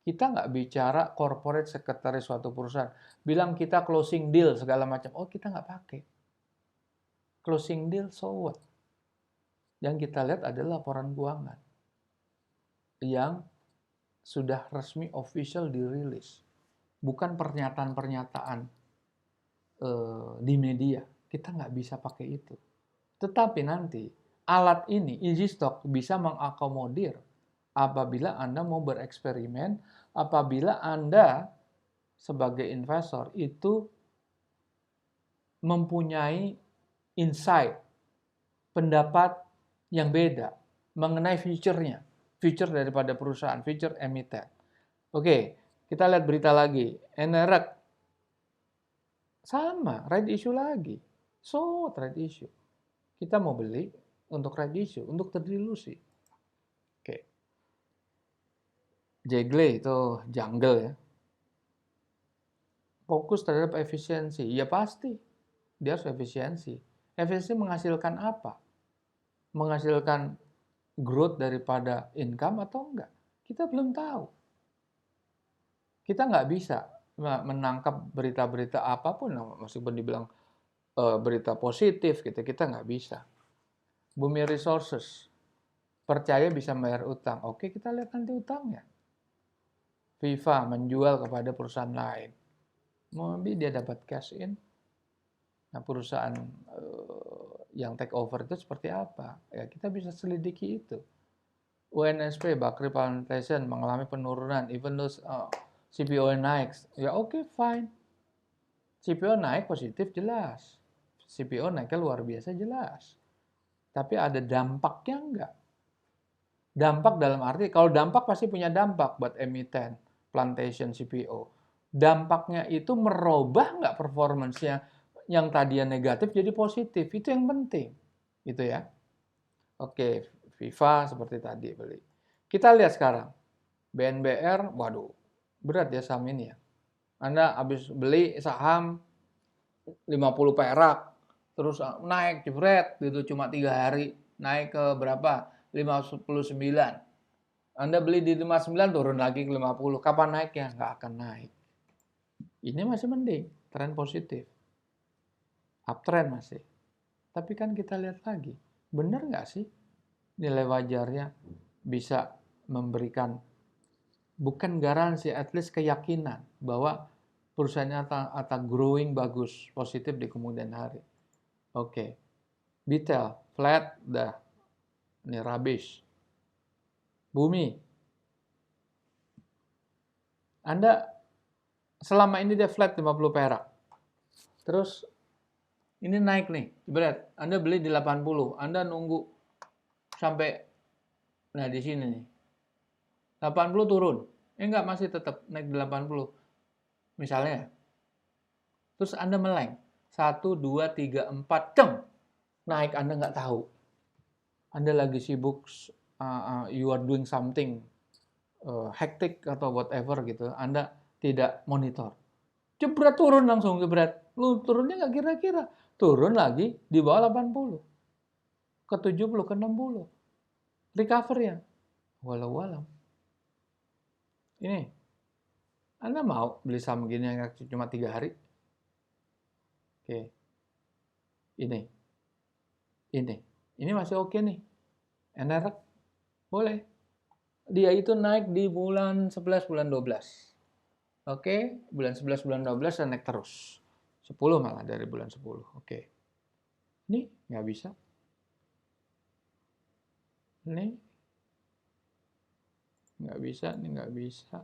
Kita nggak bicara corporate secretary suatu perusahaan. Bilang kita closing deal segala macam. Oh, kita nggak pakai. closing deal, so what? Yang kita lihat adalah laporan keuangan yang sudah resmi official dirilis, bukan pernyataan-pernyataan di media. Kita nggak bisa pakai itu. Tetapi nanti alat ini, EasyStock, bisa mengakomodir apabila Anda mau bereksperimen, apabila Anda sebagai investor itu mempunyai insight, pendapat yang beda mengenai future-nya, future daripada perusahaan, future emiten. Oke, kita lihat berita lagi. NREG sama, right issue lagi. So, right issue. Kita mau beli untuk right issue, untuk terdilusi. Oke. Jegle itu jungle ya. Fokus terhadap efisiensi. Ya pasti, dia harus efisiensi. Efisiensi menghasilkan apa? Menghasilkan growth daripada income atau enggak? Kita belum tahu. Kita nggak bisa menangkap berita-berita apapun, meskipun dibilang berita positif, kita nggak bisa. Bumi Resources, percaya bisa bayar utang. Oke, kita lihat nanti utangnya. Viva menjual kepada perusahaan lain. Maybe dia dapat cash in. Nah, perusahaan yang take over itu seperti apa? Ya, kita bisa selidiki itu. UNSP, Bakri Plantation, mengalami penurunan, even though CPO naik. Ya oke, fine. CPO naik positif jelas. CPO naiknya luar biasa jelas. Tapi ada dampaknya enggak? Dampak dalam arti, kalau dampak pasti punya dampak buat emiten, plantation, CPO. Dampaknya itu merubah nggak performance-nya yang tadinya negatif jadi positif. Itu yang penting. Gitu ya. Oke, Viva seperti tadi beli. Kita lihat sekarang. BNBR, waduh, berat ya saham ini ya. Anda habis beli saham 50 perak, terus naik jebret gitu cuma 3 hari, naik ke berapa? 59. Anda beli di 59 turun lagi ke 50. Kapan naiknya? Nggak akan naik. Ini masih mending, tren positif. Uptrend masih. Tapi kan kita lihat lagi, benar nggak sih nilai wajarnya bisa memberikan bukan garansi, at least keyakinan bahwa perusahaannya akan growing bagus, positif di kemudian hari. Oke. Detail, flat, dah. Ini rubbish. Bumi. Anda selama ini dia flat 50 perak. Terus ini naik nih, berat. Anda beli di 80, Anda nunggu sampai nah di sini nih. 80 turun. Enggak, masih tetap naik di 80. Misalnya. Terus Anda meleng. 1, 2, 3, 4, ceng. Naik Anda nggak tahu. Anda lagi sibuk, you are doing something hectic atau whatever gitu. Anda tidak monitor. Jebret turun langsung, jebret. Lu turunnya nggak kira-kira. Turun lagi di bawah 80. Ke 70, ke 60. Recover ya. Walau-walau. Ini. Anda mau beli saham gini yang cuma 3 hari? Oke. Ini. Ini masih oke nih. NREG boleh. Dia itu naik di bulan 11, bulan 12. Oke, bulan 11, bulan 12 dan naik terus. 10 malah dari bulan 10. Oke. Ini nggak bisa. Ini nggak bisa, ini nggak bisa.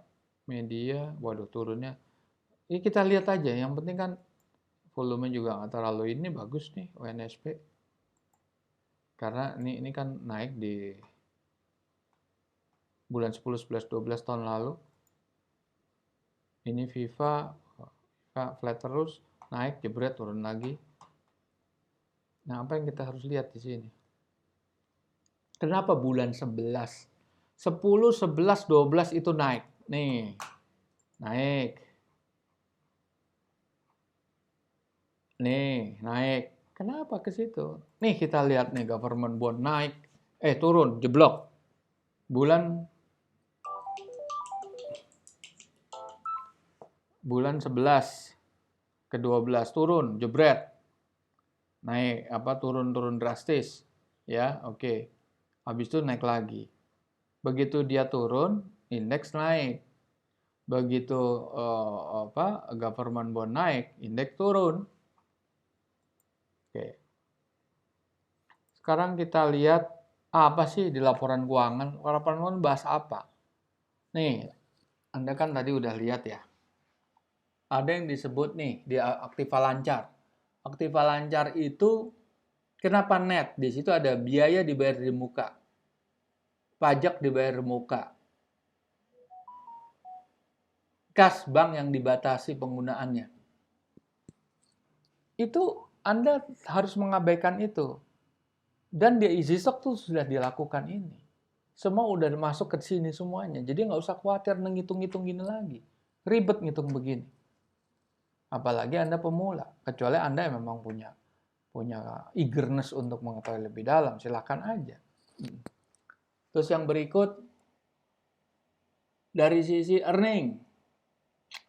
Media, waduh turunnya. Ini kita lihat aja, yang penting kan volume juga nggak terlalu ini, bagus nih UNSP. Karena ini kan naik di bulan 10, 11, 12 tahun lalu. Ini Viva flat terus, naik, jebret, turun lagi. Nah, apa yang kita harus lihat di sini? Kenapa bulan 11? 10, 11, 12 itu naik. Nih, naik. Nih, naik. Kenapa ke situ? Nih kita lihat nih government bond naik. Turun, jeblok. Bulan 11 ke 12 turun, jebret. naik turun drastis, ya, oke. Habis itu naik lagi. Begitu dia turun, indeks naik. Begitu government bond naik, indeks turun. Oke. Sekarang kita lihat apa sih di laporan keuangan? Laporan keuangan bahas apa? Nih, Anda kan tadi udah lihat ya. Ada yang disebut nih di aktiva lancar. Aktiva lancar itu kenapa net? Di situ ada biaya dibayar di muka, pajak dibayar di muka, kas bank yang dibatasi penggunaannya. Itu Anda harus mengabaikan itu. Dan di easy stock tuh sudah dilakukan ini. Semua udah masuk ke sini semuanya. Jadi nggak usah khawatir ngitung-ngitung gini lagi. Ribet ngitung begini. Apalagi Anda pemula. Kecuali Anda yang memang punya eagerness untuk mengetahui lebih dalam. Silakan aja. Terus yang berikut, dari sisi earning.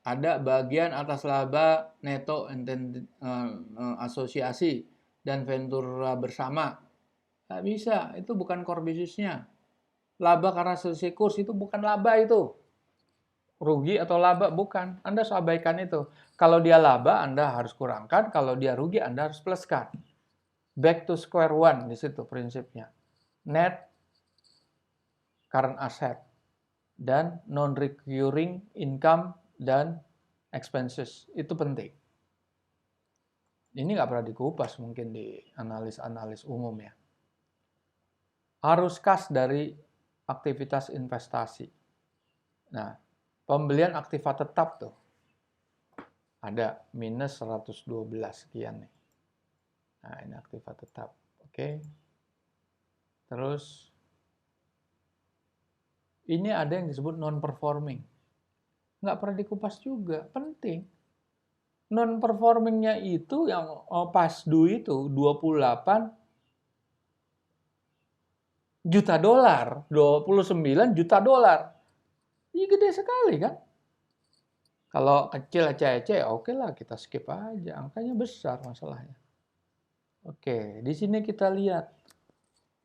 Ada bagian atas laba neto asosiasi dan ventura bersama. Nggak bisa, itu bukan core bisnisnya. Laba karena selisih kurs itu bukan laba itu. Rugi atau laba bukan. Anda harus abaikan itu. Kalau dia laba, Anda harus kurangkan. Kalau dia rugi, Anda harus pluskan. Back to square one di situ prinsipnya. Net current asset dan non-recurring income dan expenses. Itu penting. Ini nggak pernah dikupas mungkin di analis-analis umum ya. Harus kas dari aktivitas investasi. Nah, pembelian aktiva tetap tuh ada minus 112 sekian nih. Nah, ini aktiva tetap. Oke. Terus ini ada yang disebut non-performing. Nggak pernah dikupas juga, penting. Non-performingnya itu yang past due itu 28 juta dolar, 29 juta dolar. Ini gede sekali kan? Kalau kecil eceh-eceh, oke lah kita skip aja. Angkanya besar masalahnya. Oke, di sini kita lihat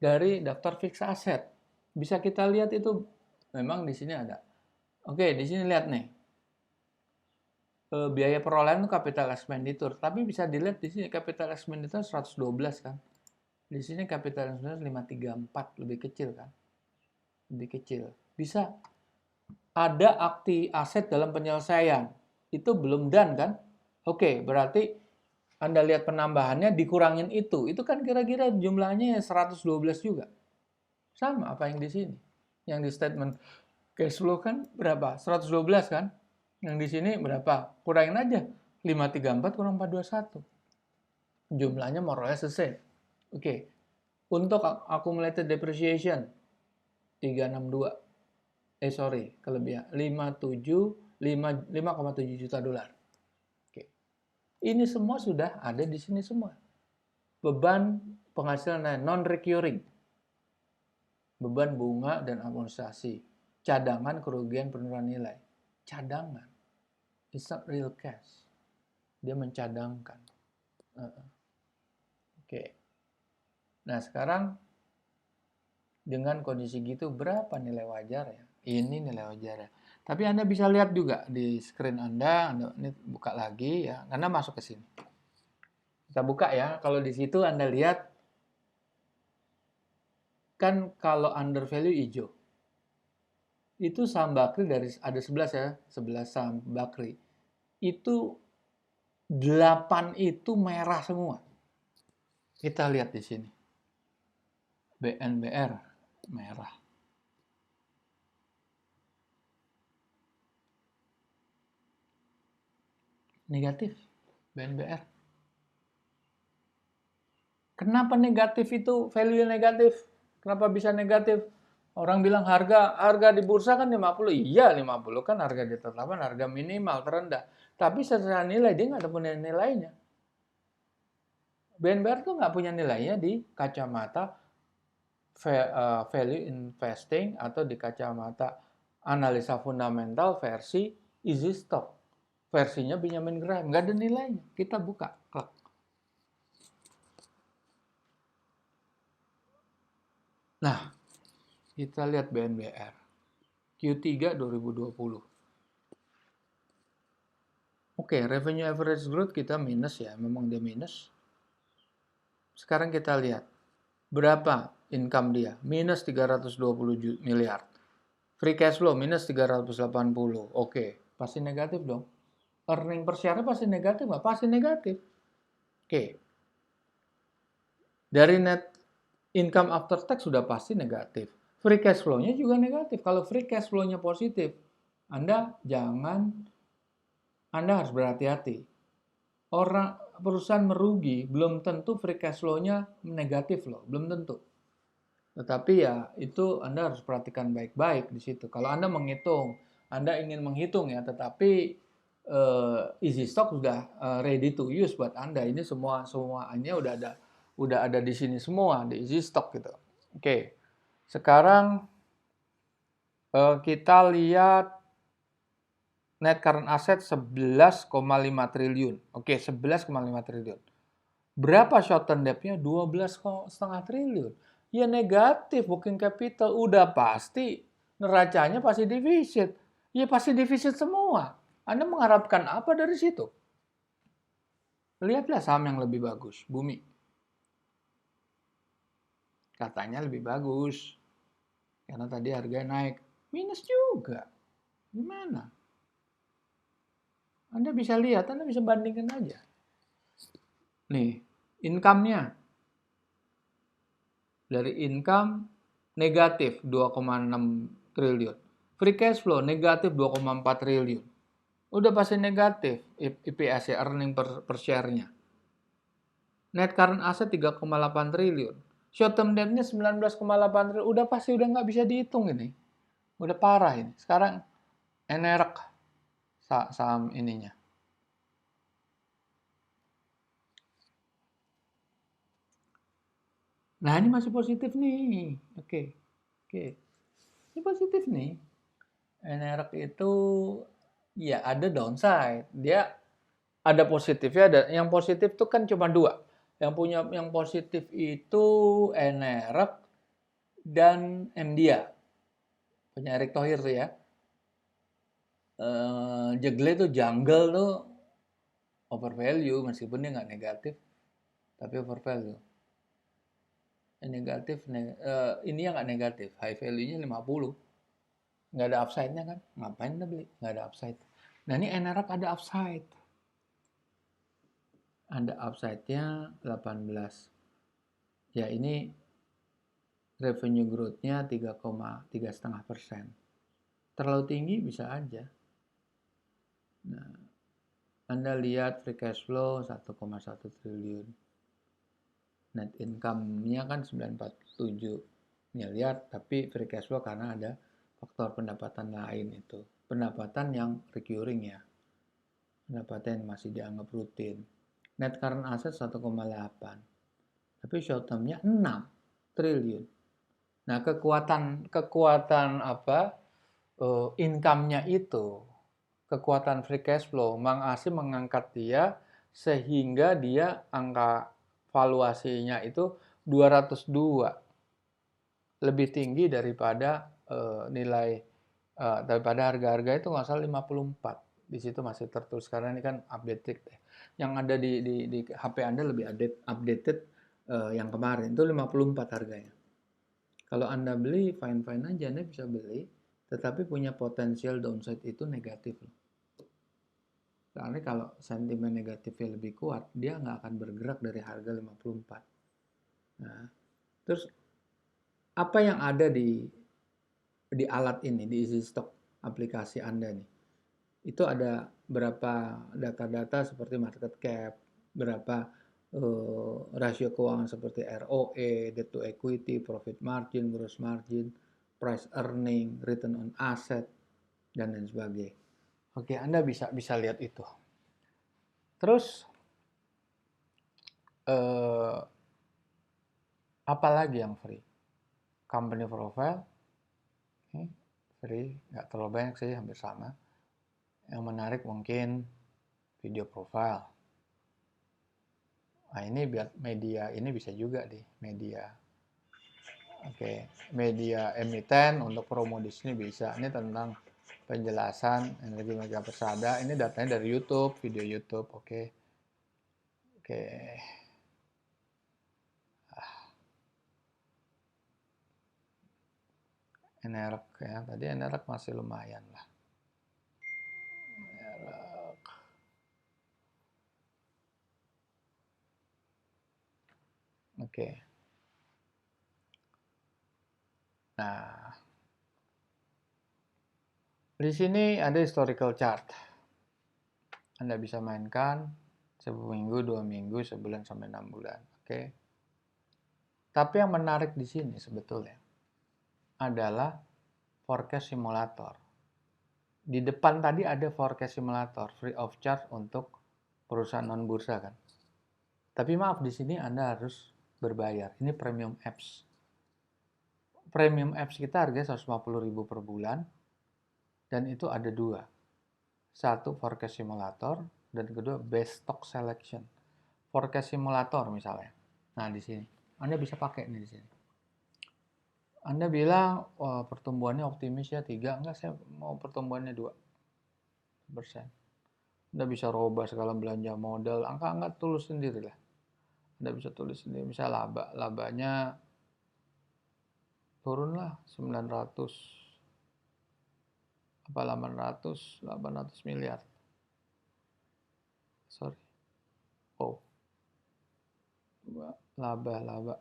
dari daftar fixed asset. Bisa kita lihat itu memang di sini ada. Oke, di sini lihat nih. Biaya perolehan itu capital expenditure, tapi bisa dilihat di sini capital expenditure 112 kan. Di sini capital expenditure 534, lebih kecil kan. Lebih kecil. Bisa ada aset dalam penyelesaian. Itu belum done kan? Oke, berarti Anda lihat penambahannya dikurangin itu. Itu kan kira-kira jumlahnya 112 juga. Sama apa yang di sini. Yang di statement cash flow kan berapa? 112 kan? Yang di sini berapa? Kurangin aja. 534 kurang 421. Jumlahnya more or less the same. Oke. Untuk accumulated depreciation 362. Kelebihan 5,7 juta dolar. Oke. Ini semua sudah ada di sini semua. Beban penghasilan non-recurring. Beban bunga dan amortisasi. Cadangan kerugian penurunan nilai. Cadangan. It's not real cash. Dia mencadangkan. Oke. Nah, sekarang dengan kondisi gitu berapa nilai wajar ya? Ini nilai wajar ya. Tapi Anda bisa lihat juga di screen Anda ini buka lagi ya. Anda masuk ke sini. Kita buka ya. Kalau di situ Anda lihat kan kalau under value hijau. Itu saham Bakri dari ada 11 ya, 11 saham Bakri. Itu 8 itu merah semua. Kita lihat di sini. BNBR merah. Negatif BNBR. Kenapa negatif itu? Value negatif. Kenapa bisa negatif? Orang bilang harga di bursa kan 50. Iya 50 kan harga ditetapkan harga minimal terendah. Tapi secara nilai dia nggak ada punya nilainya. BNBR tuh nggak punya nilainya di kacamata value investing atau di kacamata analisa fundamental versi easy stock. Versinya Benjamin Graham. Nggak ada nilainya. Kita buka. Klik. Nah, kita lihat BNBR Q3 2020. Oke, revenue average growth kita minus ya, memang dia minus. Sekarang kita lihat berapa income dia, minus 320 miliar. Free cash flow minus 380. Oke, pasti negatif dong. Earning per share pasti negatif nggak? Pasti negatif. Oke. Dari net income after tax sudah pasti negatif. Free cash flow-nya juga negatif. Kalau free cash flow-nya positif, Anda harus berhati-hati. Perusahaan merugi belum tentu free cash flow-nya negatif loh, belum tentu. Tetapi ya itu Anda harus perhatikan baik-baik di situ. Kalau Anda ingin menghitung ya, tetapi easy stock sudah ready to use buat Anda. Ini semuanya udah ada di sini semua di easy stock gitu. Oke. Sekarang kita lihat net current asset 11,5 triliun. Oke, 11,5 triliun. Berapa short term debt-nya? 12,5 triliun. Ya negatif working capital. Udah pasti neracanya pasti defisit. Ya pasti defisit semua. Anda mengharapkan apa dari situ? Lihatlah saham yang lebih bagus, Bumi. Katanya lebih bagus. Karena tadi harganya naik. Minus juga. Gimana? Anda bisa lihat, Anda bisa bandingkan aja. Nih, income-nya. Dari income negatif 2,6 triliun. Free cash flow negatif 2,4 triliun. Udah pasti negatif EPS ya, earning per share-nya. Net current asset 3,8 triliun. Short term debt-nya 19,8 triliun. Udah pasti udah nggak bisa dihitung ini. Udah parah ini. Sekarang enerek saham ininya. Nah, ini masih positif nih. Oke. Ini positif nih. Enerek itu ya ada downside. Dia ada positifnya, yang positif tuh kan cuma dua. Yang positif itu Enerek dan MDA. Punya Erick Thohir tuh ya. Jegle tuh Jungle tuh overvalue meskipun dia nggak negatif, tapi overvalue. Yang negatif, ini yang nggak negatif, high value-nya 50. Nggak ada upside-nya kan? Ngapain dah beli? Nggak ada upside. Nah ini Enerek ada upside. Ada upside-nya 18. Ya ini revenue growth-nya 3,5%. Terlalu tinggi bisa aja. Nah, Anda lihat free cash flow 1,1 triliun. Net income-nya kan 947 miliar, tapi free cash flow karena ada faktor pendapatan lain itu. Pendapatan yang recurring ya. Pendapatan yang masih dianggap rutin. Net current asset 1,8. Tapi short term-nya 6 triliun. Nah, kekuatan apa? Income-nya itu, kekuatan free cash flow, Mang Asim mengangkat dia sehingga dia angka valuasinya itu 202, lebih tinggi daripada nilai daripada harga-harga itu nggak salah 54. Di situ masih tertulis karena ini kan updated. Yang ada di HP Anda lebih updated yang kemarin itu 54 harganya. Kalau Anda beli fine-fine aja, Anda bisa beli, tetapi punya potensial downside itu negatif. Karena kalau sentimen negatifnya lebih kuat, dia nggak akan bergerak dari harga 54. Nah, terus apa yang ada di alat ini, di easy stock aplikasi Anda nih? Itu ada berapa data-data seperti market cap, berapa rasio keuangan seperti ROE, debt to equity, profit margin, gross margin, price earning, return on asset, dan lain sebagainya. Oke, Anda bisa lihat itu. Terus apa lagi yang free? Company profile, free, nggak terlalu banyak sih, hampir sama. Yang menarik mungkin video profile. Nah ini biar media, ini bisa juga media Oke, media emiten untuk promo di sini bisa. Ini tentang penjelasan energi mega persada. Ini datanya dari YouTube, video YouTube. Oke. Oke. Energ ya. Tadi Energ masih lumayan lah. Energ. Oke. Nah, di sini ada historical chart. Anda bisa mainkan seminggu, 2 minggu, sebulan sampai 6 bulan. Oke. Tapi yang menarik di sini sebetulnya adalah forecast simulator. Di depan tadi ada forecast simulator free of charge untuk perusahaan non bursa kan. Tapi maaf di sini Anda harus berbayar. Ini premium apps. Premium apps kita harganya 150.000 per bulan dan itu ada dua. Satu forecast simulator dan kedua best stock selection. Forecast simulator misalnya. Nah, di sini Anda bisa pakai nih di sini. Anda bilang oh, pertumbuhannya optimis ya 3, enggak saya mau pertumbuhannya 2%. Anda bisa robah segala belanja modal, angka-angka tulis sendiri lah. Anda bisa tulis sendiri, misalnya labanya turunlah 900 apa 800 miliar. Sorry. Oh. Laba 800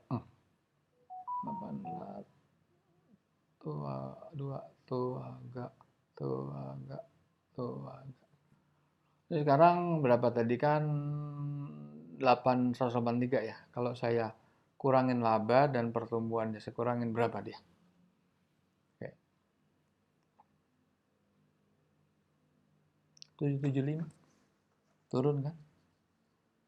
agak. Jadi sekarang berapa tadi kan 883 ya. Kalau saya kurangin laba dan pertumbuhannya saya kurangin berapa dia? Oke. 775. Turun kan?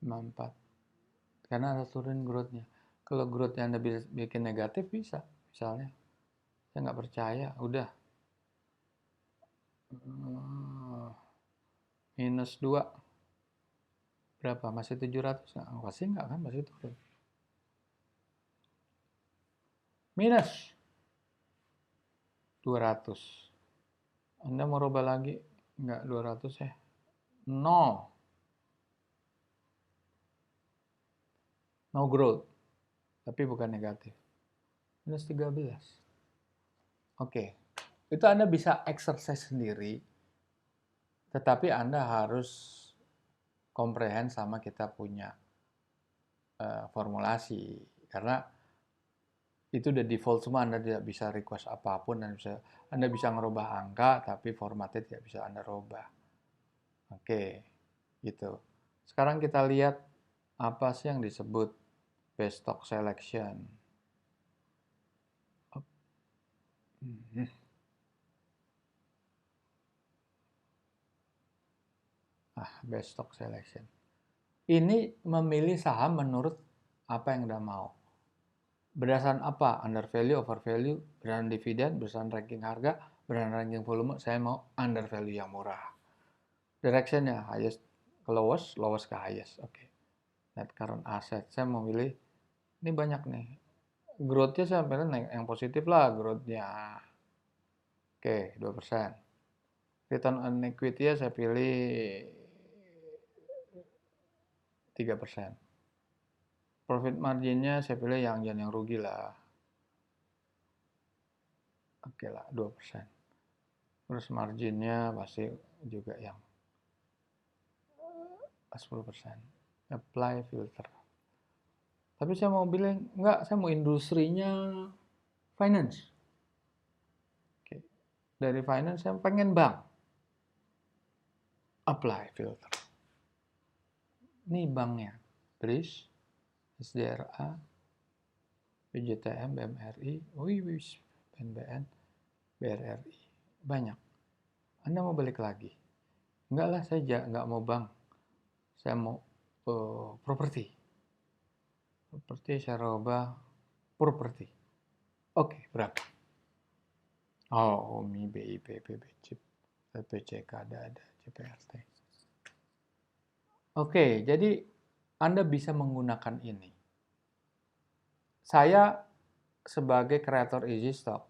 54. Karena ada turun growth-nya. Kalau growth-nya Anda bisa bikin negatif bisa. Misalnya saya nggak percaya, udah minus 2 berapa? Masih 700? Nah, pasti nggak kan? Masih turun. Minus 200. Anda mau rubah lagi? Nggak 200 ya? 0. No growth. Tapi bukan negatif. Minus 13. Oke. Itu Anda bisa exercise sendiri. Tetapi Anda harus comprehend sama kita punya formulasi. Karena itu udah default semua, Anda tidak bisa request apapun, Anda bisa ngerubah angka, tapi formatnya tidak bisa Anda rubah. Oke, gitu. Sekarang kita lihat apa sih yang disebut best stock selection. Best stock selection. Ini memilih saham menurut apa yang Anda mau. Berdasarkan apa? Under value, over value, berdasarkan dividen, berdasarkan ranking harga, berdasarkan ranking volume, saya mau under value yang murah. Directionnya highest ke lowest, lowest ke highest. Oke. Net current asset, saya mau pilih, ini banyak nih. Growth-nya saya pilih yang positif lah growth-nya. Oke, 2%. Return on equity-nya saya pilih 3%. Profit margin-nya saya pilih yang jangan yang rugi lah. Oke lah, 2%. Terus marginnya pasti juga yang 10%. Apply filter. Tapi saya mau bilang, enggak, saya mau industrinya finance. Oke. Dari finance saya pengen bank. Apply filter. Ini banknya. BRIS, SDRA, BJTM, BMRI, BNBN, BRRI. Banyak. Anda mau balik lagi? Enggak lah, saya enggak mau bank. Saya mau properti. Properti saya rubah properti. Oke, berapa? Oh, UMI, BIP, PBCIP, PPCK, ada, CPRT. Oke, jadi Anda bisa menggunakan ini. Saya sebagai kreator EasyStock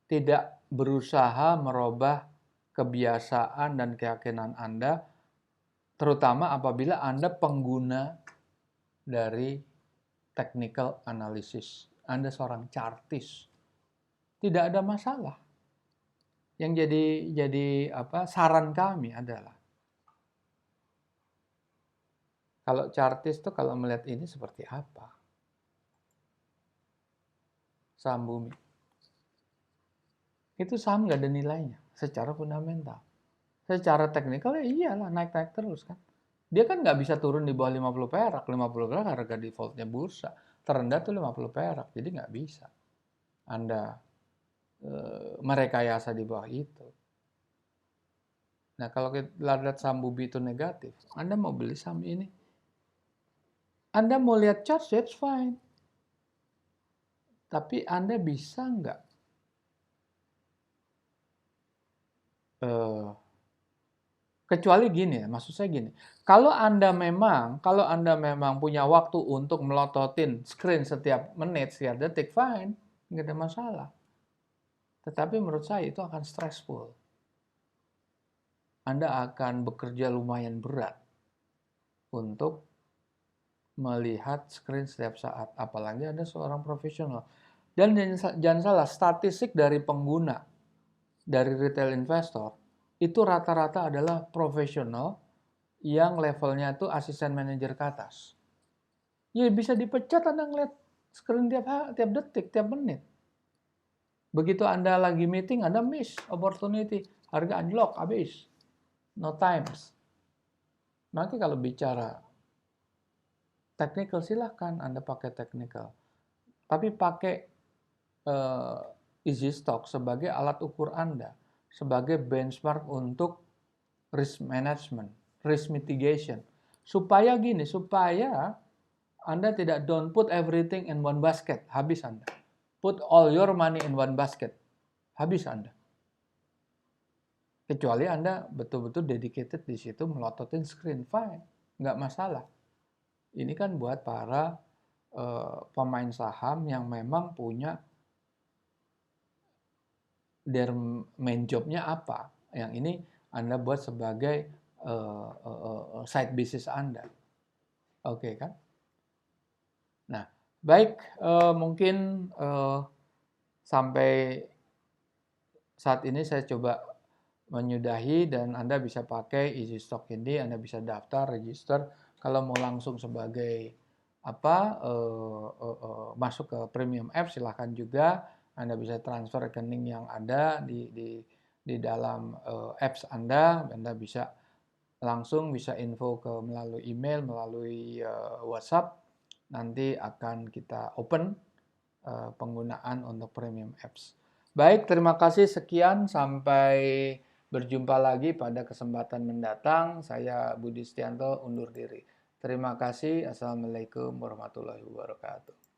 tidak berusaha merubah kebiasaan dan keyakinan Anda, terutama apabila Anda pengguna dari technical analysis. Anda seorang chartis. Tidak ada masalah. Yang jadi saran kami adalah kalau chartis tuh kalau melihat ini seperti apa? Saham bumi. Itu saham nggak ada nilainya secara fundamental. Secara teknikal ya iyalah naik-naik terus kan. Dia kan nggak bisa turun di bawah 50 perak. 50 perak harga defaultnya bursa. Terendah tuh 50 perak. Jadi nggak bisa Anda merekayasa di bawah itu. Nah kalau kita lihat saham bumi itu negatif, Anda mau beli saham ini. Anda mau lihat chart, that's fine. Tapi Anda bisa nggak kecuali gini ya, maksud saya gini. Kalau Anda memang punya waktu untuk melototin screen setiap menit, setiap detik, fine, nggak ada masalah. Tetapi menurut saya itu akan stressful. Anda akan bekerja lumayan berat untuk melihat screen setiap saat, apalagi Anda seorang profesional. Dan jangan salah, statistik dari pengguna, dari retail investor, itu rata-rata adalah profesional yang levelnya itu asisten manajer ke atas. Ya bisa dipecat Anda ngeliat screen tiap detik, tiap menit. Begitu Anda lagi meeting, Anda miss opportunity. Harga unlock, habis. No times. Nanti kalau bicara technical, silahkan Anda pakai technical. Tapi pakai EasyStock sebagai alat ukur Anda. Sebagai benchmark untuk risk management, risk mitigation. Supaya Anda tidak don't put everything in one basket. Habis Anda. Put all your money in one basket. Habis Anda. Kecuali Anda betul-betul dedicated di situ melototin screen. Fine. Nggak masalah. Ini kan buat para pemain saham yang memang punya their main jobnya apa. Yang ini Anda buat sebagai side business Anda. Oke kan? Nah, baik, mungkin sampai saat ini saya coba menyudahi dan Anda bisa pakai EasyStock ini, Anda bisa daftar, register. Kalau mau langsung sebagai masuk ke Premium App silahkan juga. Anda bisa transfer rekening yang ada di dalam apps Anda bisa langsung bisa info melalui email, melalui WhatsApp. Nanti akan kita open penggunaan untuk Premium Apps. Baik, terima kasih. Sekian, sampai berjumpa lagi pada kesempatan mendatang. Saya Budi Setianto undur diri. Terima kasih. Assalamualaikum warahmatullahi wabarakatuh.